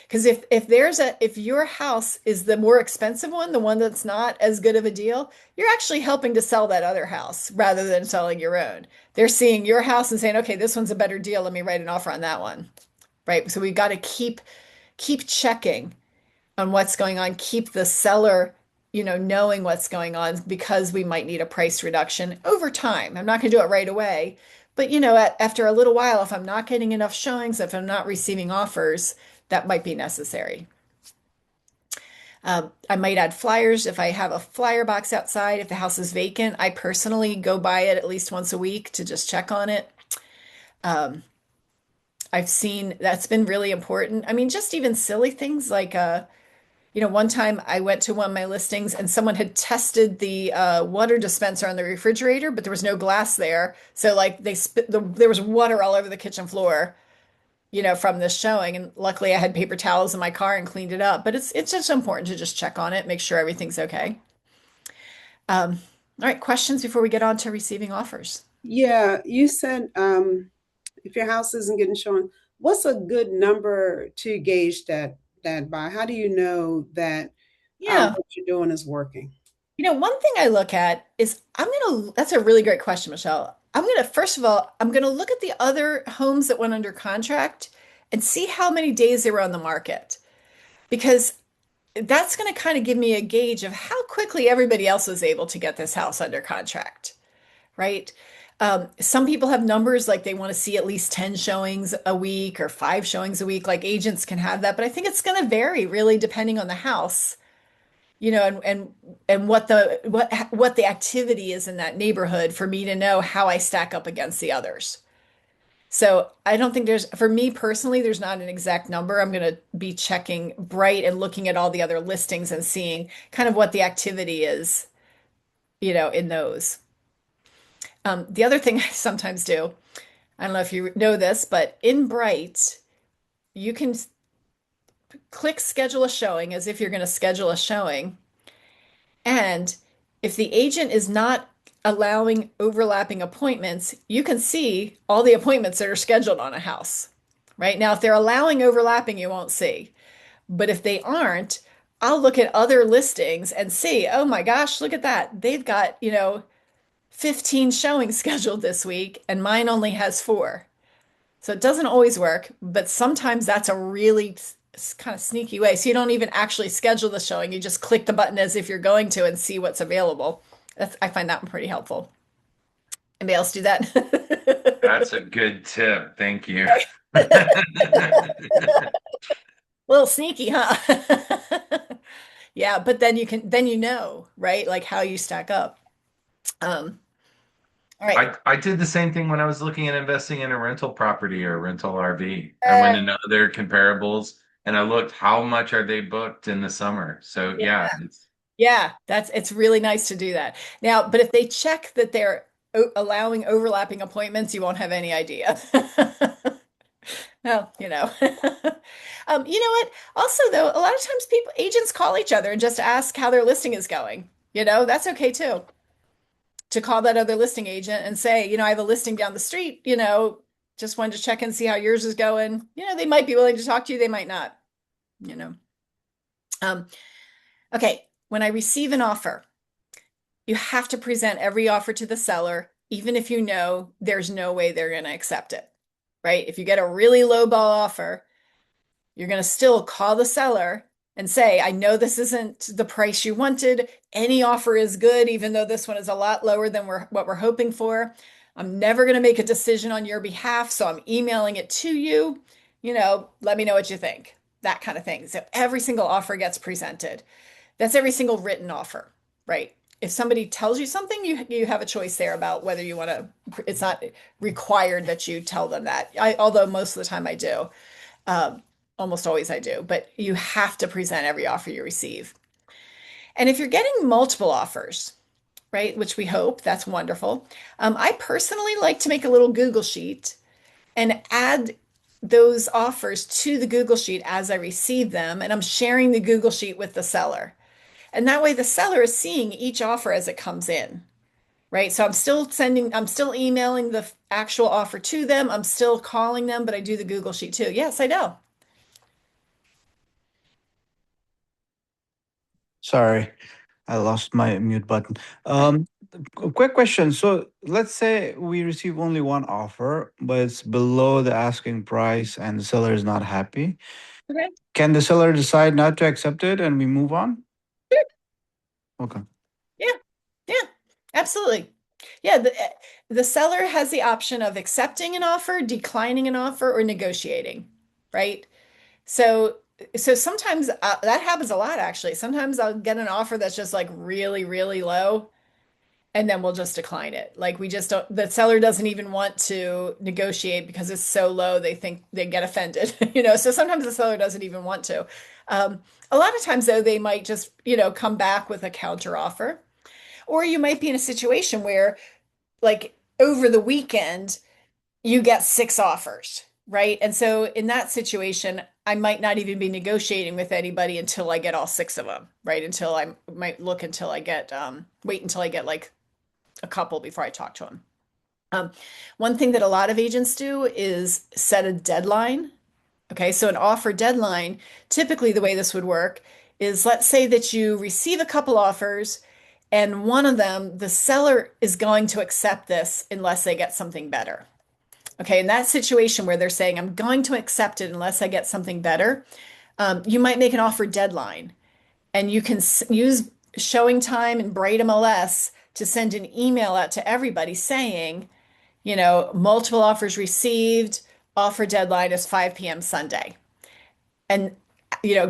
Because if your house is the more expensive one, the one that's not as good of a deal, you're actually helping to sell that other house rather than selling your own. They're seeing your house and saying, okay, this one's a better deal. Let me write an offer on that one, right? So we've got to keep checking on what's going on. Keep the seller, knowing what's going on, because we might need a price reduction over time. I'm not going to do it right away, but after a little while, if I'm not getting enough showings, if I'm not receiving offers, that might be necessary. I might add flyers if I have a flyer box outside. If the house is vacant, I personally go by it at least once a week to just check on it. I've seen that's been really important. I mean, just even silly things like One time I went to one of my listings and someone had tested the water dispenser on the refrigerator, but there was no glass there. So like there was water all over the kitchen floor, from this showing. And luckily I had paper towels in my car and cleaned it up. But it's just important to just check on it, make sure everything's okay. All right, questions before we get on to receiving offers? Yeah, you said if your house isn't getting shown, what's a good number to gauge that by? How do you know that Yeah. what you're doing is working? One thing I look at is that's a really great question, Michelle. First of all, I'm gonna look at the other homes that went under contract and see how many days they were on the market. Because that's going to kind of give me a gauge of how quickly everybody else was able to get this house under contract, right? Some people have numbers like they want to see at least 10 showings a week or 5 showings a week. Like agents can have that, but I think it's going to vary really depending on the house, and what the activity is in that neighborhood for me to know how I stack up against the others. So I don't think for me personally, there's not an exact number. I'm going to be checking Bright and looking at all the other listings and seeing kind of what the activity is, in those. The other thing I sometimes do, I don't know if you know this, but in Bright, you can click schedule a showing as if you're going to schedule a showing. And if the agent is not allowing overlapping appointments, you can see all the appointments that are scheduled on a house. Right now, if they're allowing overlapping, you won't see. But if they aren't, I'll look at other listings and see, oh my gosh, look at that. They've got, 15 showings scheduled this week, and mine only has 4. So it doesn't always work, but sometimes that's a really kind of sneaky way. So you don't even actually schedule the showing. You just click the button as if you're going to and see what's available. I find that one pretty helpful. Anybody else do that? That's a good tip. Thank you. A little sneaky, huh? Yeah, but then right? Like how you stack up. All right. I did the same thing when I was looking at investing in a rental property or a rental RV. I went into other comparables and I looked how much are they booked in the summer. So yeah. Yeah, it's really nice to do that. Now, but if they check that they're allowing overlapping appointments, you won't have any idea. Well, you know what? Also, though, a lot of times agents call each other and just ask how their listing is going. That's okay too. To call that other listing agent and say, I have a listing down the street, just wanted to check and see how yours is going. They might be willing to talk to you, they might not, Okay, when I receive an offer, you have to present every offer to the seller, even if you know there's no way they're going to accept it, right? If you get a really low ball offer, you're going to still call the seller and say, I know this isn't the price you wanted. Any offer is good, even though this one is a lot lower than what we're hoping for. I'm never going to make a decision on your behalf, so I'm emailing it to you. Let me know what you think. That kind of thing. So every single offer gets presented. That's every single written offer, right? If somebody tells you something, you have a choice there about whether you want to. It's not required that you tell them that. Although most of the time I do. Almost always I do, but you have to present every offer you receive. And if you're getting multiple offers, right, which we hope, that's wonderful. I personally like to make a little Google sheet and add those offers to the Google sheet as I receive them. And I'm sharing the Google sheet with the seller. And that way the seller is seeing each offer as it comes in, right? So I'm still emailing the actual offer to them. I'm still calling them, but I do the Google sheet too. Yes, I know. Sorry, I lost my mute button. Quick question. So let's say we receive only one offer, but it's below the asking price and the seller is not happy. Okay. Can the seller decide not to accept it and we move on? Sure. Okay. Yeah, absolutely. Yeah, the seller has the option of accepting an offer, declining an offer, or negotiating, right? So sometimes that happens a lot, actually. Sometimes I'll get an offer that's just like really, really low, and then we'll just decline it. Like the seller doesn't even want to negotiate because it's so low, they think they get offended, So sometimes the seller doesn't even want to. A lot of times, though, they might just, come back with a counter offer. Or you might be in a situation where, like, over the weekend, you get 6 offers, right? And so in that situation, I might not even be negotiating with anybody until I get all 6 of them, right? Until I might look until I get, wait until I get like a couple before I talk to them. One thing that a lot of agents do is set a deadline. Okay, so an offer deadline, typically the way this would work is, let's say that you receive a couple offers and one of them, the seller is going to accept this unless they get something better. Okay, in that situation where they're saying, I'm going to accept it unless I get something better, you might make an offer deadline, and you can use Showing Time and Bright MLS to send an email out to everybody saying, multiple offers received, offer deadline is 5 p.m. Sunday. And,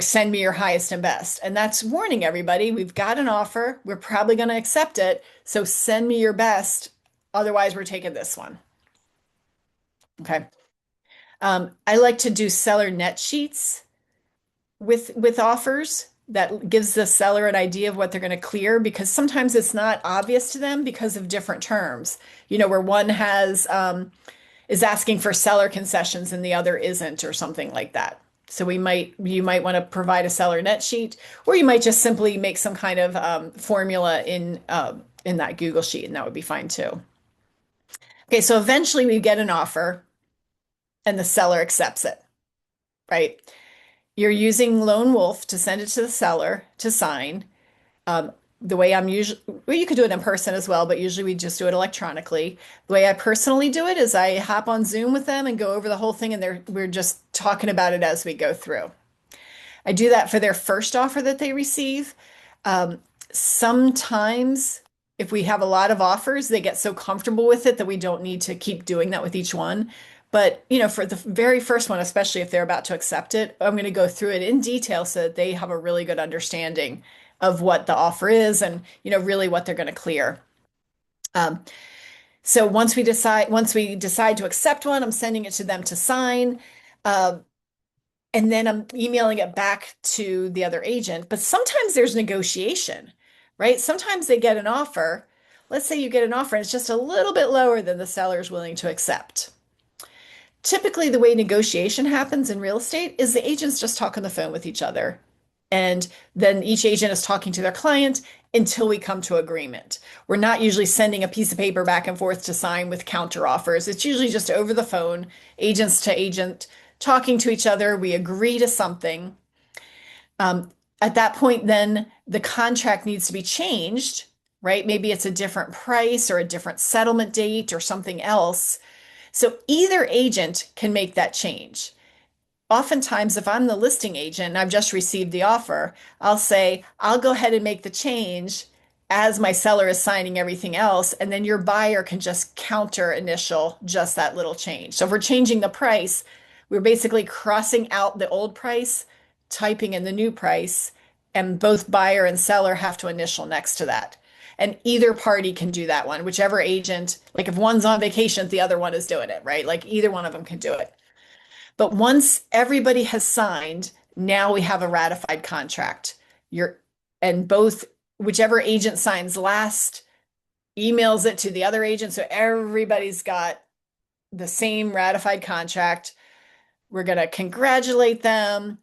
send me your highest and best. And that's warning everybody, we've got an offer, we're probably going to accept it, so send me your best. Otherwise, we're taking this one. Okay. I like to do seller net sheets with offers that gives the seller an idea of what they're going to clear, because sometimes it's not obvious to them because of different terms. Where one is asking for seller concessions and the other isn't, or something like that. So you might want to provide a seller net sheet, or you might just simply make some kind of formula in that Google sheet, and that would be fine too. Okay, so eventually we get an offer and the seller accepts it, right? You're using Lone Wolf to send it to the seller to sign. The way I'm usually, well, you could do it in person as well, but usually we just do it electronically. The way I personally do it is I hop on Zoom with them and go over the whole thing, and we're just talking about it as we go through. I do that for their first offer that they receive. Sometimes if we have a lot of offers, they get so comfortable with it that we don't need to keep doing that with each one. But, for the very first one, especially if they're about to accept it, I'm going to go through it in detail so that they have a really good understanding of what the offer is and, really what they're going to clear. So once we decide to accept one, I'm sending it to them to sign. And then I'm emailing it back to the other agent. But sometimes there's negotiation, right? Sometimes they get an offer. Let's say you get an offer and it's just a little bit lower than the seller is willing to accept. Typically, the way negotiation happens in real estate is the agents just talk on the phone with each other. And then each agent is talking to their client until we come to agreement. We're not usually sending a piece of paper back and forth to sign with counter offers. It's usually just over the phone, agents to agent, talking to each other. We agree to something. At that point, then the contract needs to be changed, right? Maybe it's a different price or a different settlement date or something else. So either agent can make that change. Oftentimes, if I'm the listing agent and I've just received the offer, I'll say, I'll go ahead and make the change as my seller is signing everything else, and then your buyer can just counter initial just that little change. So if we're changing the price, we're basically crossing out the old price, typing in the new price, and both buyer and seller have to initial next to that. And either party can do that one, whichever agent, like if one's on vacation, the other one is doing it, right? Like either one of them can do it. But once everybody has signed, now we have a ratified contract. Whichever agent signs last emails it to the other agent. So everybody's got the same ratified contract. We're going to congratulate them.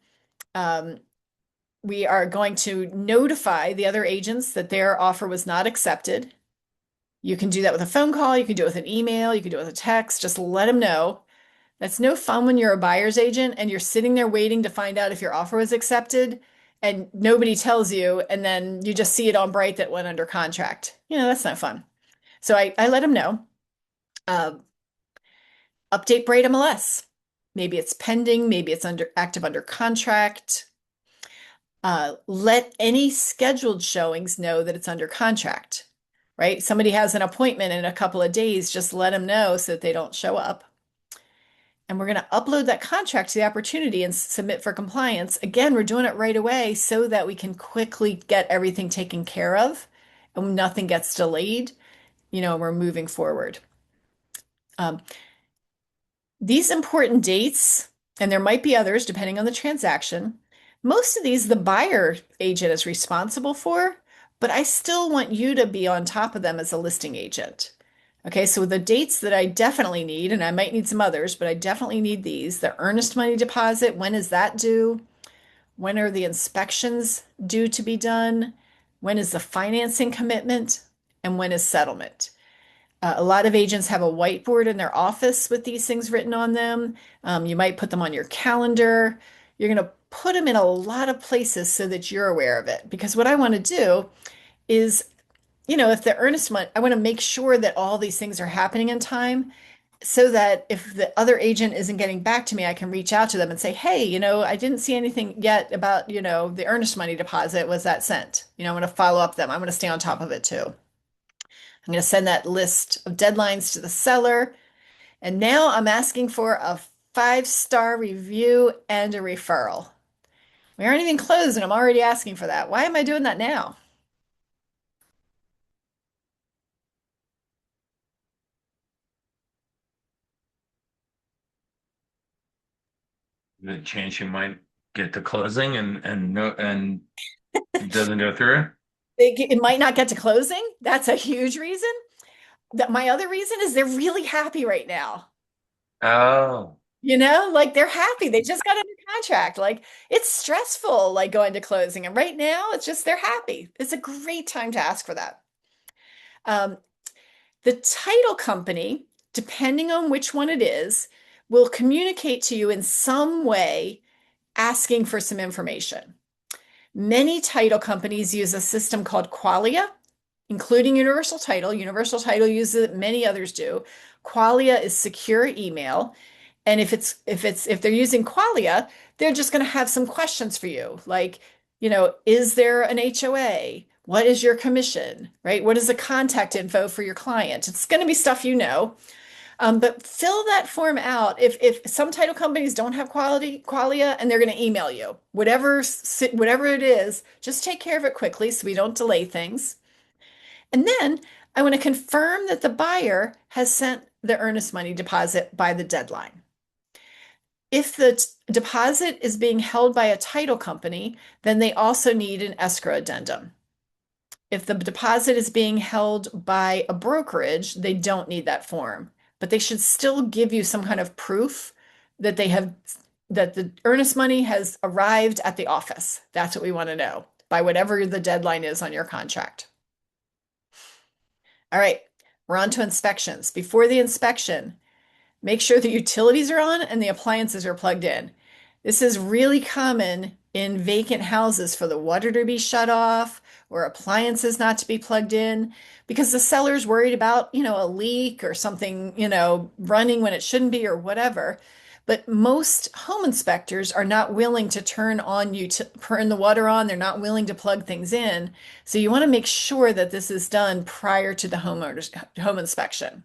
We are going to notify the other agents that their offer was not accepted. You can do that with a phone call. You can do it with an email. You can do it with a text. Just let them know. That's no fun when you're a buyer's agent and you're sitting there waiting to find out if your offer was accepted and nobody tells you, and then you just see it on Bright that went under contract. That's not fun. So I let them know. Update Bright MLS. Maybe it's pending. Maybe it's active under contract. Let any scheduled showings know that it's under contract, right? Somebody has an appointment in a couple of days, just let them know so that they don't show up. And we're going to upload that contract to the opportunity and submit for compliance. Again, we're doing it right away so that we can quickly get everything taken care of and nothing gets delayed. We're moving forward. These important dates, and there might be others depending on the transaction, Most of these, the buyer agent is responsible for, but I still want you to be on top of them as a listing agent. Okay, so the dates that I definitely need, and I might need some others, but I definitely need these. The earnest money deposit, when is that due? When are the inspections due to be done? When is the financing commitment? And when is settlement? A lot of agents have a whiteboard in their office with these things written on them. You might put them on your calendar. You're going to put them in a lot of places so that you're aware of it. Because what I want to do is, if the earnest money, I want to make sure that all these things are happening in time so that if the other agent isn't getting back to me, I can reach out to them and say, hey, I didn't see anything yet about, the earnest money deposit. Was that sent? I'm going to follow up them. I'm going to stay on top of it too. I'm going to send that list of deadlines to the seller. And now I'm asking for a 5-star review and a referral. We aren't even closed and I'm already asking for that. Why am I doing that now? The chance you might get to closing and no and it doesn't go through. It might not get to closing. That's a huge reason. That my other reason is they're really happy right now. Oh, Like they're happy. They just got under contract. Like it's stressful, like going to closing. And right now, it's just they're happy. It's a great time to ask for that. Um, the title company, depending on which one it is, will communicate to you in some way asking for some information. Many title companies use a system called Qualia, including Universal Title. Universal Title uses it, many others do. Qualia is secure email. And if they're using Qualia, they're just going to have some questions for you, like, is there an HOA? What is your commission, right? What is the contact info for your client? It's going to be stuff but fill that form out. If some title companies don't have Qualia, and they're going to email you, whatever it is, just take care of it quickly so we don't delay things. And then I want to confirm that the buyer has sent the earnest money deposit by the deadline. If the deposit is being held by a title company, then they also need an escrow addendum. If the deposit is being held by a brokerage, they don't need that form, but they should still give you some kind of proof that that the earnest money has arrived at the office. That's what we want to know by whatever the deadline is on your contract. All right, we're on to inspections. Before the inspection, make sure the utilities are on and the appliances are plugged in. This is really common in vacant houses for the water to be shut off or appliances not to be plugged in because the seller's worried about, a leak or something, running when it shouldn't be or whatever. But most home inspectors are not willing to turn the water on. They're not willing to plug things in. So you want to make sure that this is done prior to the home inspection.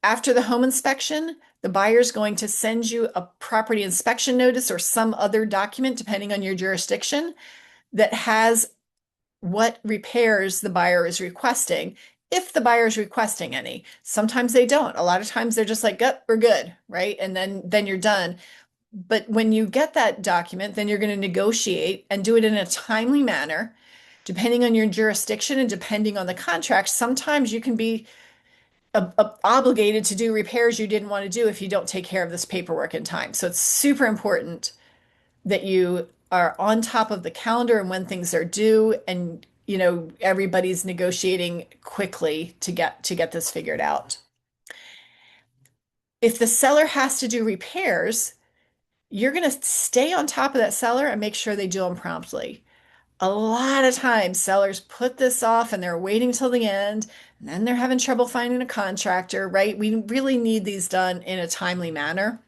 After the home inspection, the buyer's going to send you a property inspection notice or some other document, depending on your jurisdiction, that has what repairs the buyer is requesting, if the buyer is requesting any. Sometimes they don't. A lot of times they're just like, "Yep, we're good," right? And then you're done. But when you get that document, then you're going to negotiate and do it in a timely manner, depending on your jurisdiction and depending on the contract. Sometimes you can be obligated to do repairs you didn't want to do if you don't take care of this paperwork in time. So it's super important that you are on top of the calendar and when things are due, and everybody's negotiating quickly to get this figured out. If the seller has to do repairs, you're going to stay on top of that seller and make sure they do them promptly. A lot of times sellers put this off and they're waiting till the end, and then they're having trouble finding a contractor, right? We really need these done in a timely manner.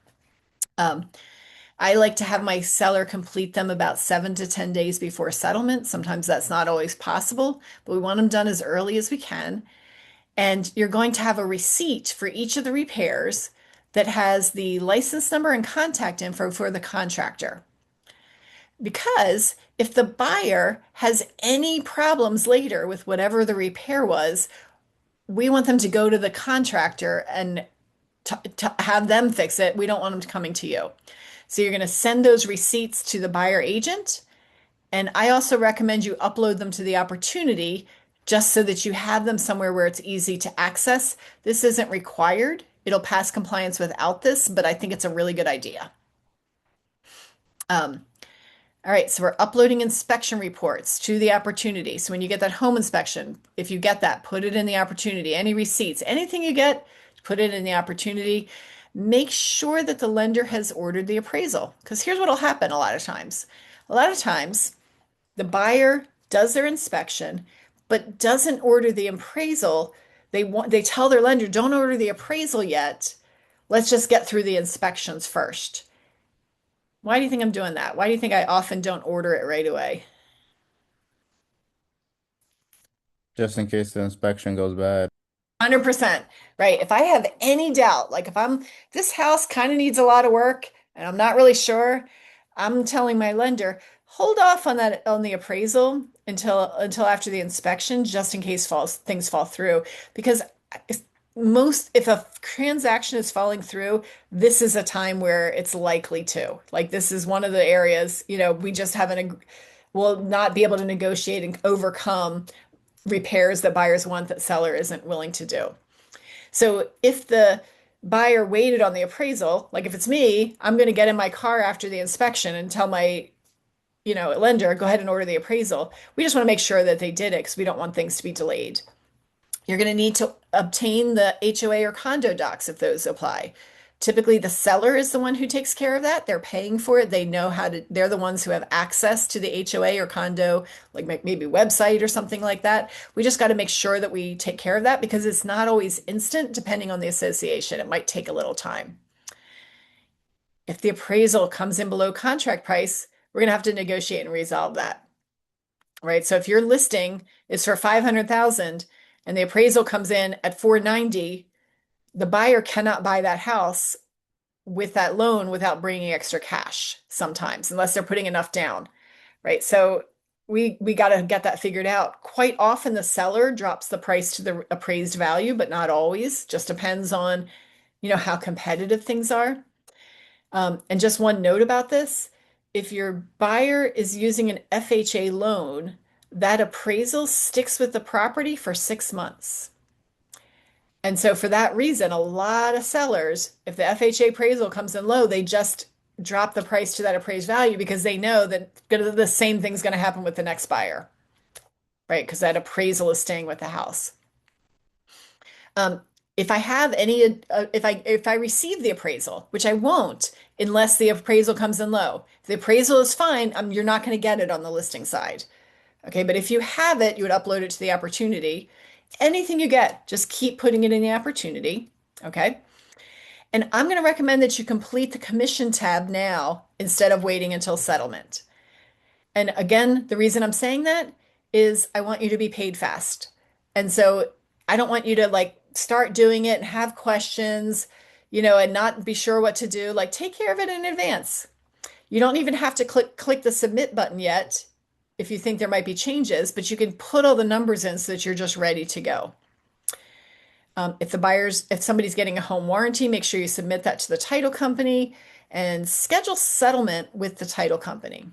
I like to have my seller complete them about 7 to 10 days before settlement. Sometimes that's not always possible, but we want them done as early as we can. And you're going to have a receipt for each of the repairs that has the license number and contact info for the contractor. Because if the buyer has any problems later with whatever the repair was, we want them to go to the contractor and to have them fix it. We don't want them coming to you. So you're going to send those receipts to the buyer agent. And I also recommend you upload them to the opportunity just so that you have them somewhere where it's easy to access. This isn't required. It'll pass compliance without this, but I think it's a really good idea. All right, so we're uploading inspection reports to the opportunity. So when you get that home inspection, if you get that, put it in the opportunity. Any receipts, anything you get, put it in the opportunity. Make sure that the lender has ordered the appraisal, because here's what will happen a lot of times. A lot of times, the buyer does their inspection, but doesn't order the appraisal. They tell their lender, don't order the appraisal yet. Let's just get through the inspections first. Why do you think I'm doing that? Why do you think I often don't order it right away? Just in case the inspection goes bad. 100%, right? If I have any doubt, like if this house kind of needs a lot of work and I'm not really sure, I'm telling my lender, hold off on the appraisal until after the inspection, just in case things fall through. Because if a transaction is falling through, this is a time where it's likely to. Like this is one of the areas, we just will not be able to negotiate and overcome repairs that buyers want that seller isn't willing to do. So if the buyer waited on the appraisal, like if it's me, I'm going to get in my car after the inspection and tell my lender, go ahead and order the appraisal. We just want to make sure that they did it because we don't want things to be delayed. You're going to need to obtain the HOA or condo docs if those apply. Typically, the seller is the one who takes care of that. They're paying for it. They know they're the ones who have access to the HOA or condo, like maybe website or something like that. We just got to make sure that we take care of that because it's not always instant depending on the association. It might take a little time. If the appraisal comes in below contract price, we're going to have to negotiate and resolve that. Right? So if your listing is for $500,000 and the appraisal comes in at $490,000, the buyer cannot buy that house with that loan without bringing extra cash sometimes, unless they're putting enough down, right? So we got to get that figured out. Quite often the seller drops the price to the appraised value, but not always. Just depends on, how competitive things are. And just one note about this, if your buyer is using an FHA loan, that appraisal sticks with the property for 6 months. And so for that reason, a lot of sellers, if the FHA appraisal comes in low, they just drop the price to that appraised value because they know that the same thing's going to happen with the next buyer, right? Because that appraisal is staying with the house. If I have if I receive the appraisal, which I won't unless the appraisal comes in low. If the appraisal is fine, you're not going to get it on the listing side. Okay, but if you have it, you would upload it to the opportunity. Anything you get, just keep putting it in the opportunity, okay? And I'm going to recommend that you complete the commission tab now instead of waiting until settlement. And again, the reason I'm saying that is I want you to be paid fast. And so I don't want you to start doing it and have questions, and not be sure what to do. Take care of it in advance. You don't even have to click the submit button yet if you think there might be changes, but you can put all the numbers in so that you're just ready to go. If somebody's getting a home warranty, make sure you submit that to the title company and schedule settlement with the title company.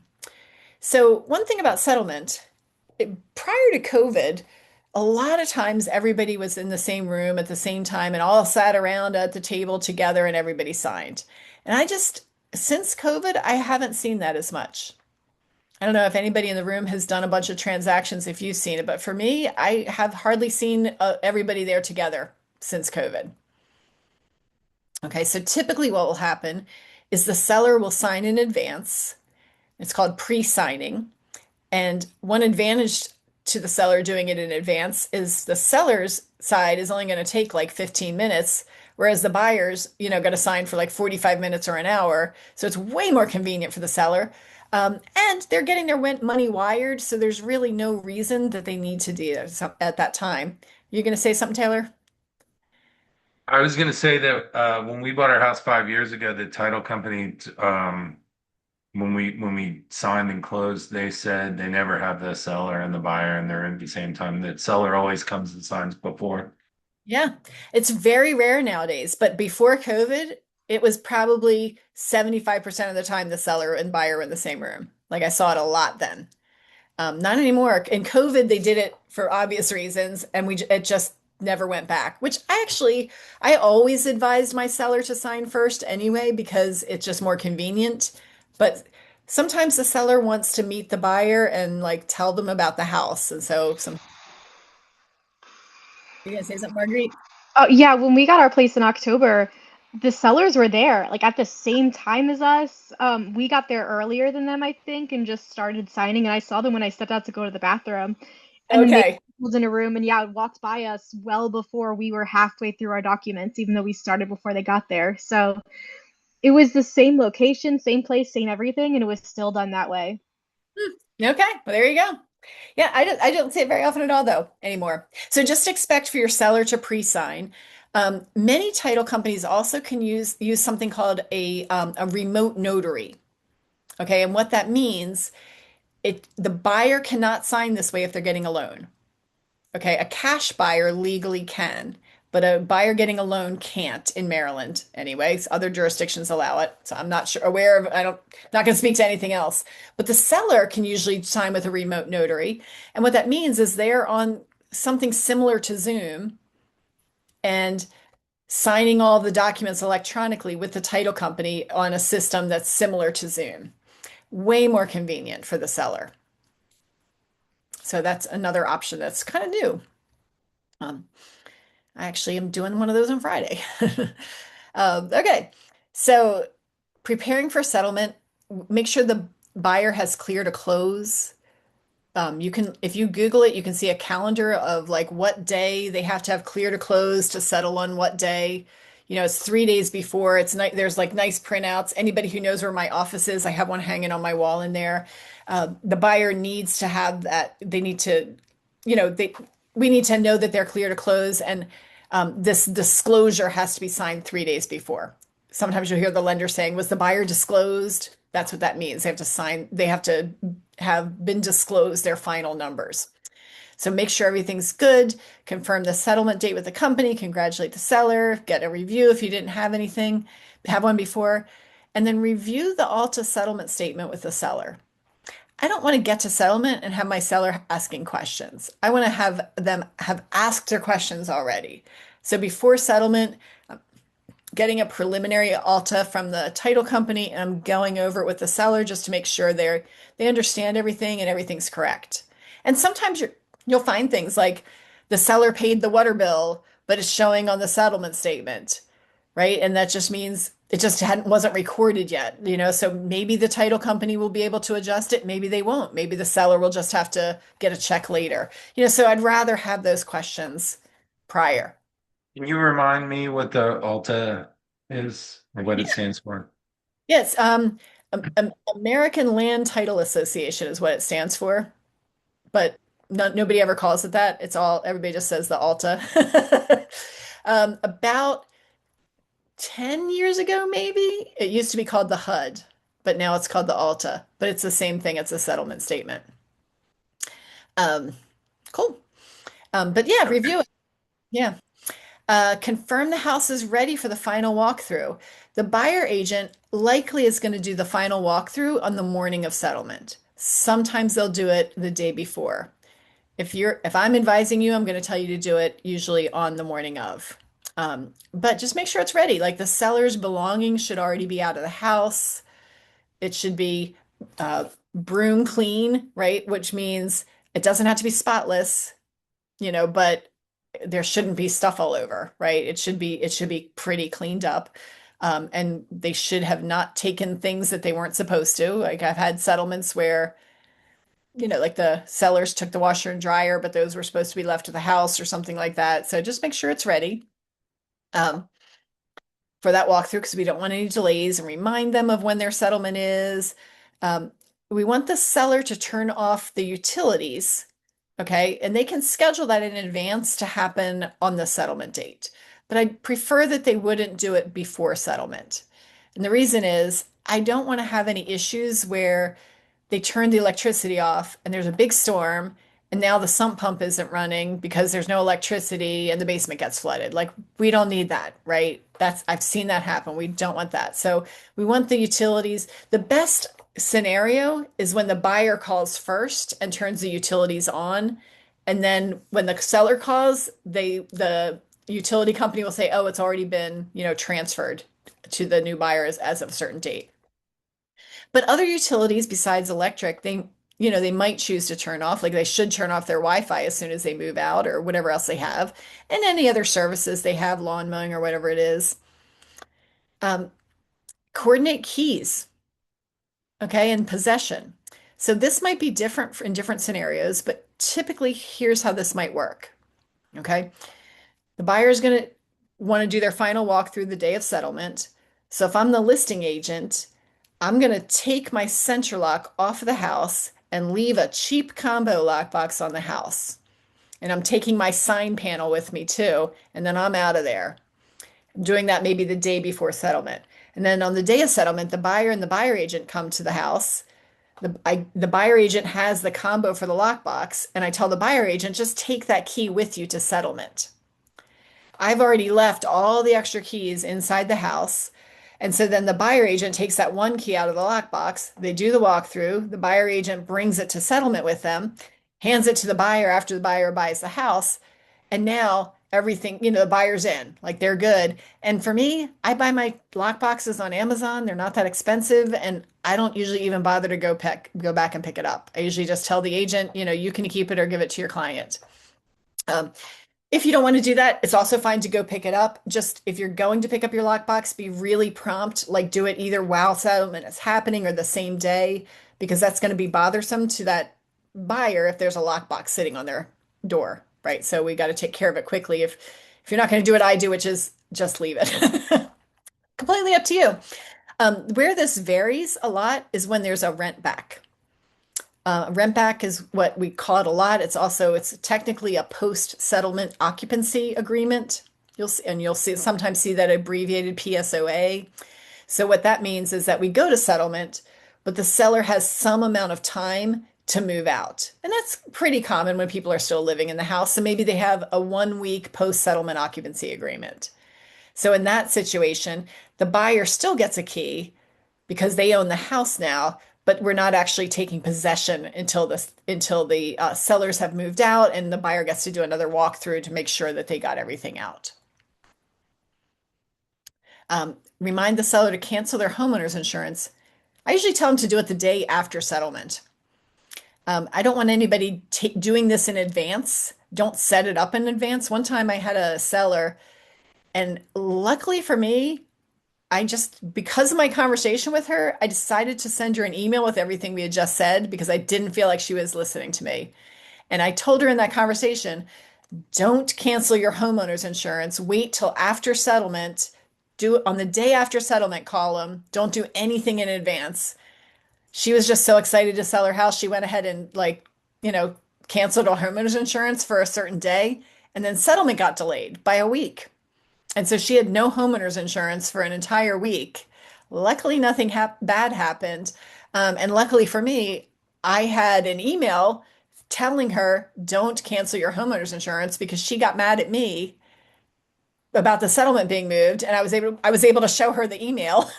So one thing about settlement, prior to COVID, a lot of times everybody was in the same room at the same time and all sat around at the table together and everybody signed. And since COVID, I haven't seen that as much. I don't know if anybody in the room has done a bunch of transactions, if you've seen it, but for me, I have hardly seen everybody there together since COVID. Okay, so typically what will happen is the seller will sign in advance. It's called pre-signing. And one advantage to the seller doing it in advance is the seller's side is only going to take 15 minutes, whereas the buyer's, going to sign for 45 minutes or an hour. So it's way more convenient for the seller. And they're getting their money wired, so there's really no reason that they need to do it at that time. You're going to say something, Taylor? I was going to say that when we bought our house 5 years ago, the title company, when we signed and closed, they said they never have the seller and the buyer in there at the same time. The seller always comes and signs before. Yeah, it's very rare nowadays, but before COVID, it was probably 75% of the time the seller and buyer were in the same room. Like I saw it a lot then. Not anymore. In COVID, they did it for obvious reasons, and it just never went back. Which I always advised my seller to sign first anyway because it's just more convenient. But sometimes the seller wants to meet the buyer and like tell them about the house, and so some. You gonna say something, Marguerite? Oh yeah, when we got our place in October, the sellers were there, like at the same time as us. We got there earlier than them, I think, and just started signing. And I saw them when I stepped out to go to the bathroom. And then they Okay. was in a room and yeah, walked by us well before we were halfway through our documents, even though we started before they got there. So it was the same location, same place, same everything, and it was still done that way. Okay. Well, there you go. Yeah, I don't see it very often at all though anymore. So just expect for your seller to pre-sign. Many title companies also can use something called a remote notary. Okay, and what that means, the buyer cannot sign this way if they're getting a loan. Okay, a cash buyer legally can, but a buyer getting a loan can't in Maryland anyways. Other jurisdictions allow it. So I'm not sure aware of, not going to speak to anything else. But the seller can usually sign with a remote notary. And what that means is they're on something similar to Zoom and signing all the documents electronically with the title company on a system that's similar to Zoom. Way more convenient for the seller. So that's another option that's kind of new. I actually am doing one of those on Friday. Okay, so preparing for settlement, make sure the buyer has clear to close. If you Google it, you can see a calendar of like what day they have to have clear to close to settle on what day. You know, it's 3 days before. There's like nice printouts. Anybody who knows where my office is, I have one hanging on my wall in there. The buyer needs to have that. They need to, we need to know that they're clear to close, and this disclosure has to be signed 3 days before. Sometimes you'll hear the lender saying, "Was the buyer disclosed?" That's what that means. They have to have been disclosed their final numbers. So make sure everything's good, confirm the settlement date with the company, congratulate the seller, get a review if you didn't have one before, and then review the Alta settlement statement with the seller. I don't want to get to settlement and have my seller asking questions. I want to have them have asked their questions already. So before settlement, I'm getting a preliminary Alta from the title company, and I'm going over it with the seller just to make sure they understand everything and everything's correct. And sometimes you'll find things like the seller paid the water bill, but it's showing on the settlement statement, right? And that just means it just wasn't recorded yet, so maybe the title company will be able to adjust it, maybe they won't, maybe the seller will just have to get a check later, so I'd rather have those questions prior. Can you remind me what the ALTA is or what it stands for? Yes, American Land Title Association is what it stands for, but nobody ever calls it that. Everybody just says the Alta. About 10 years ago, maybe, it used to be called the HUD, but now it's called the Alta, but it's the same thing. It's a settlement statement. Cool. But yeah, review it. Yeah. Confirm the house is ready for the final walkthrough. The buyer agent likely is going to do the final walkthrough on the morning of settlement. Sometimes they'll do it the day before. If I'm advising you, I'm going to tell you to do it usually on the morning of. But just make sure it's ready. Like the seller's belongings should already be out of the house. It should be broom clean, right? Which means it doesn't have to be spotless, but there shouldn't be stuff all over, right? It should be pretty cleaned up. And they should have not taken things that they weren't supposed to. Like I've had settlements where, like the sellers took the washer and dryer, but those were supposed to be left at the house or something like that. So just make sure it's ready for that walkthrough because we don't want any delays, and remind them of when their settlement is. We want the seller to turn off the utilities, okay? And they can schedule that in advance to happen on the settlement date. But I prefer that they wouldn't do it before settlement. And the reason is I don't want to have any issues where they turn the electricity off and there's a big storm and now the sump pump isn't running because there's no electricity and the basement gets flooded. Like we don't need that, right? I've seen that happen. We don't want that. So we want the utilities. The best scenario is when the buyer calls first and turns the utilities on. And then when the seller calls, the utility company will say, "Oh, it's already been, transferred to the new buyers as of a certain date." But other utilities besides electric, they might choose to turn off, like they should turn off their Wi-Fi as soon as they move out or whatever else they have, and any other services they have, lawn mowing or whatever it is. Coordinate keys, okay, and possession. So this might be different in different scenarios, but typically here's how this might work. Okay. The buyer is going to want to do their final walk through the day of settlement. So if I'm the listing agent, I'm going to take my center lock off of the house and leave a cheap combo lockbox on the house. And I'm taking my sign panel with me too, and then I'm out of there. I'm doing that maybe the day before settlement. And then on the day of settlement, the buyer and the buyer agent come to the house. The buyer agent has the combo for the lockbox, and I tell the buyer agent, just take that key with you to settlement. I've already left all the extra keys inside the house. And so then the buyer agent takes that one key out of the lockbox. They do the walkthrough. The buyer agent brings it to settlement with them, hands it to the buyer after the buyer buys the house. And now everything, the buyer's in, like they're good. And for me, I buy my lockboxes on Amazon. They're not that expensive. And I don't usually even bother to go back and pick it up. I usually just tell the agent, you can keep it or give it to your client. If you don't want to do that, it's also fine to go pick it up. Just if you're going to pick up your lockbox, be really prompt, like do it either while settlement is happening or the same day, because that's going to be bothersome to that buyer if there's a lockbox sitting on their door, right? So we got to take care of it quickly. If you're not going to do what I do, which is just leave it. Completely up to you. Where this varies a lot is when there's a rent back. Rent back is what we call it a lot. It's technically a post-settlement occupancy agreement. You'll sometimes see that abbreviated PSOA. So what that means is that we go to settlement, but the seller has some amount of time to move out. And that's pretty common when people are still living in the house. So maybe they have a 1 week post-settlement occupancy agreement. So in that situation, the buyer still gets a key because they own the house now, but we're not actually taking possession until the sellers have moved out and the buyer gets to do another walkthrough to make sure that they got everything out. Remind the seller to cancel their homeowner's insurance. I usually tell them to do it the day after settlement. I don't want anybody doing this in advance. Don't set it up in advance. One time I had a seller, and luckily for me, because of my conversation with her, I decided to send her an email with everything we had just said because I didn't feel like she was listening to me. And I told her in that conversation, don't cancel your homeowner's insurance. Wait till after settlement. Do it on the day after settlement, call them. Don't do anything in advance. She was just so excited to sell her house. She went ahead and canceled her homeowner's insurance for a certain day. And then settlement got delayed by a week. And so she had no homeowner's insurance for an entire week. Luckily, nothing bad happened. And luckily for me, I had an email telling her, don't cancel your homeowner's insurance, because she got mad at me about the settlement being moved. And I was able to show her the email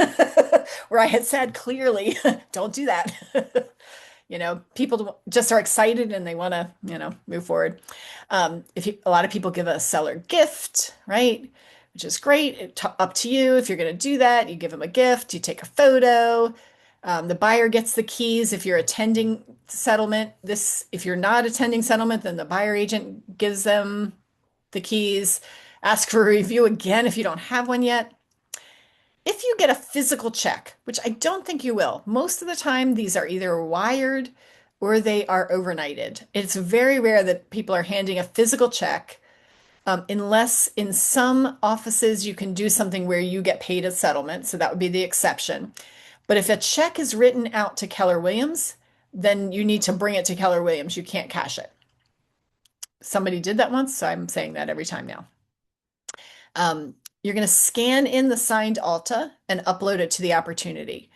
where I had said clearly, don't do that. People just are excited and they want to, move forward. A lot of people give a seller gift, right? Which is great. Up to you. If you're going to do that, you give them a gift, you take a photo. The buyer gets the keys if you're attending settlement. If you're not attending settlement, then the buyer agent gives them the keys. Ask for a review again if you don't have one yet. If you get a physical check, which I don't think you will, most of the time these are either wired or they are overnighted. It's very rare that people are handing a physical check. Unless in some offices you can do something where you get paid at settlement, so that would be the exception. But if a check is written out to Keller Williams, then you need to bring it to Keller Williams. You can't cash it. Somebody did that once, so I'm saying that every time now. You're going to scan in the signed ALTA and upload it to the opportunity.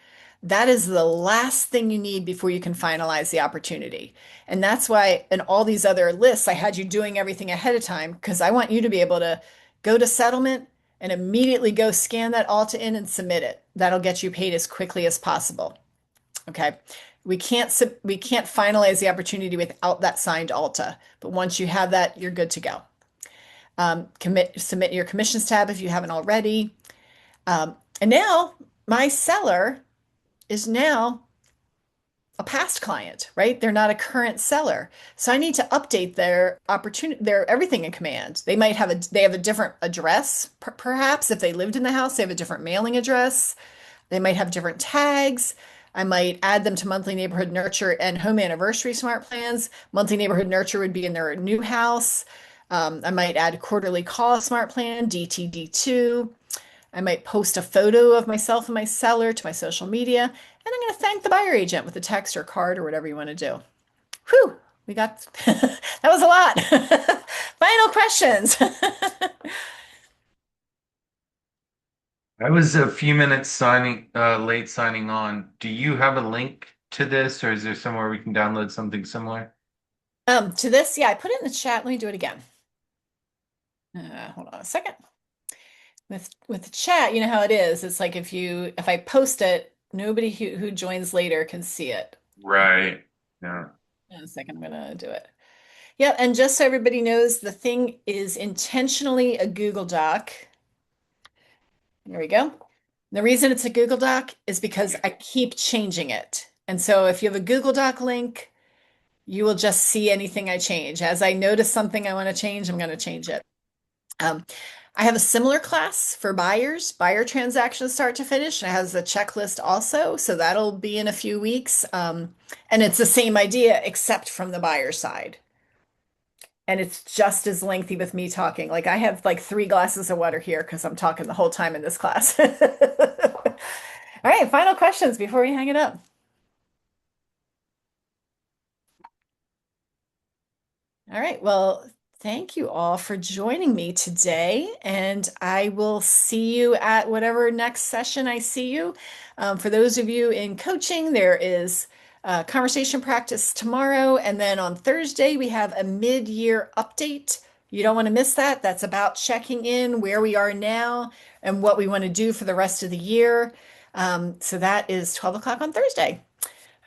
that is the last thing you need before you can finalize the opportunity. And that's why in all these other lists, I had you doing everything ahead of time because I want you to be able to go to settlement and immediately go scan that ALTA in and submit it. That'll get you paid as quickly as possible. Okay. We can't finalize the opportunity without that signed ALTA, but once you have that, you're good to go. Submit your commissions tab if you haven't already. And now my seller is now a past client, right? They're not a current seller. So I need to update their opportunity, their everything in Command. They might have they have a different address, perhaps. If they lived in the house, they have a different mailing address. They might have different tags. I might add them to monthly neighborhood nurture and home anniversary smart plans. Monthly neighborhood nurture would be in their new house. I might add quarterly call smart plan, DTD2. I might post a photo of myself and my seller to my social media, and I'm going to thank the buyer agent with a text or card or whatever you want to do. Whew, we got that was a lot. Final questions. I was a few minutes late signing on. Do you have a link to this, or is there somewhere we can download something similar? To this, yeah, I put it in the chat. Let me do it again. Hold on a second. With the chat, you know how it is. It's like if I post it, nobody who joins later can see it. Right. Yeah. In a second, I'm gonna do it. Yeah, and just so everybody knows, the thing is intentionally a Google Doc. There we go. The reason it's a Google Doc is because I keep changing it. And so if you have a Google Doc link, you will just see anything I change. As I notice something I want to change, I'm going to change it. I have a similar class for buyers, buyer transactions start to finish. It has a checklist also, so that'll be in a few weeks. And it's the same idea, except from the buyer side. And it's just as lengthy with me talking. Like I have like 3 glasses of water here because I'm talking the whole time in this class. All right, final questions before we hang it up. All right, well, thank you all for joining me today, and I will see you at whatever next session I see you. For those of you in coaching, there is conversation practice tomorrow, and then on Thursday, we have a mid-year update. You don't want to miss that. That's about checking in where we are now and what we want to do for the rest of the year. So that is 12 o'clock on Thursday.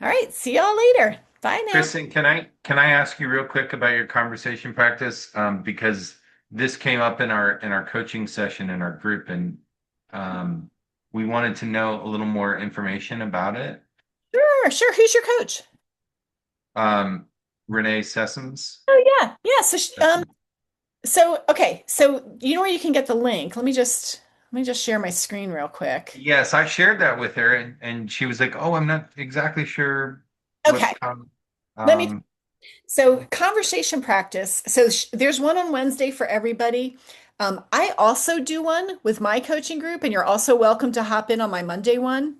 All right, see y'all later. Bye now. Kristen, can I ask you real quick about your conversation practice? Because this came up in our coaching session in our group, and we wanted to know a little more information about it. Sure. Who's your coach? Renee Sessoms. Oh yeah. So okay. So you know where you can get the link. Let me just share my screen real quick. Yes, I shared that with her, and she was like, "Oh, I'm not exactly sure." Okay. So conversation practice. So there's one on Wednesday for everybody. I also do one with my coaching group, and you're also welcome to hop in on my Monday one.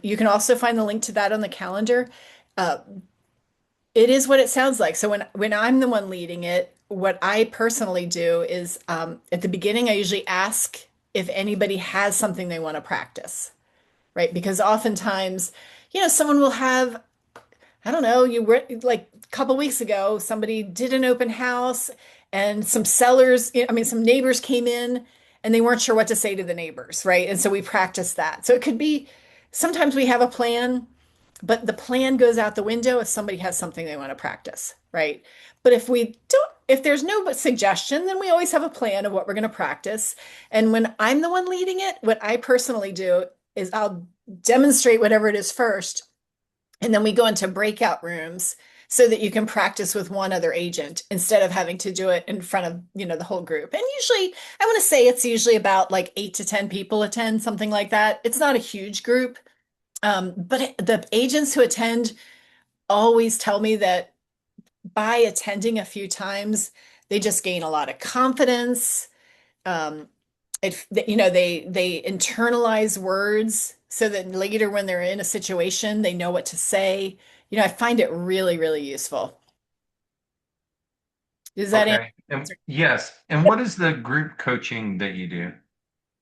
You can also find the link to that on the calendar. It is what it sounds like. So when I'm the one leading it, what I personally do is at the beginning, I usually ask if anybody has something they want to practice, right? Because oftentimes, someone will have, I don't know, you were like a couple weeks ago, somebody did an open house and some neighbors came in and they weren't sure what to say to the neighbors, right? And so we practiced that. So it could be, sometimes we have a plan, but the plan goes out the window if somebody has something they want to practice, right? But if there's no suggestion, then we always have a plan of what we're going to practice. And when I'm the one leading it, what I personally do is I'll demonstrate whatever it is first. And then we go into breakout rooms so that you can practice with one other agent instead of having to do it in front of, the whole group. And usually, I want to say it's usually about like 8 to 10 people attend, something like that. It's not a huge group. But the agents who attend always tell me that by attending a few times, they just gain a lot of confidence. They internalize words so that later when they're in a situation, they know what to say. I find it really, really useful. Does that answer? Yes. And what is the group coaching that you do?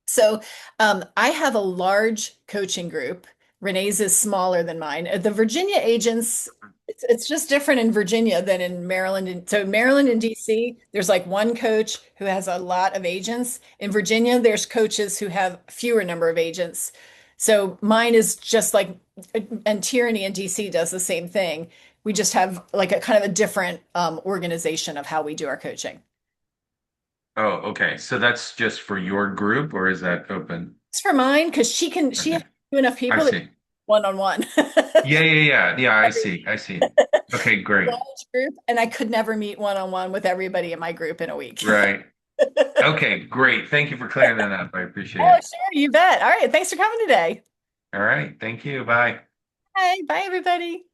So I have a large coaching group Renee's is smaller than mine. The Virginia agents, it's just different in Virginia than in Maryland. And so Maryland and DC, there's like one coach who has a lot of agents. In Virginia, there's coaches who have fewer number of agents. So mine is just like, and Tyranny in DC does the same thing. We just have like a kind of a different organization of how we do our coaching. Oh, okay. So that's just for your group, or is that open? It's for mine because she Okay. has enough I people see. one-on-one. Yeah. I see. Okay, great. Large group, and I could never meet one-on-one with everybody in my group in a week. Right. Okay, great. Thank you for clearing that up. I appreciate Oh, it. sure, you bet. All right, thanks for coming today. All right. Thank you. Bye. Bye, bye, everybody.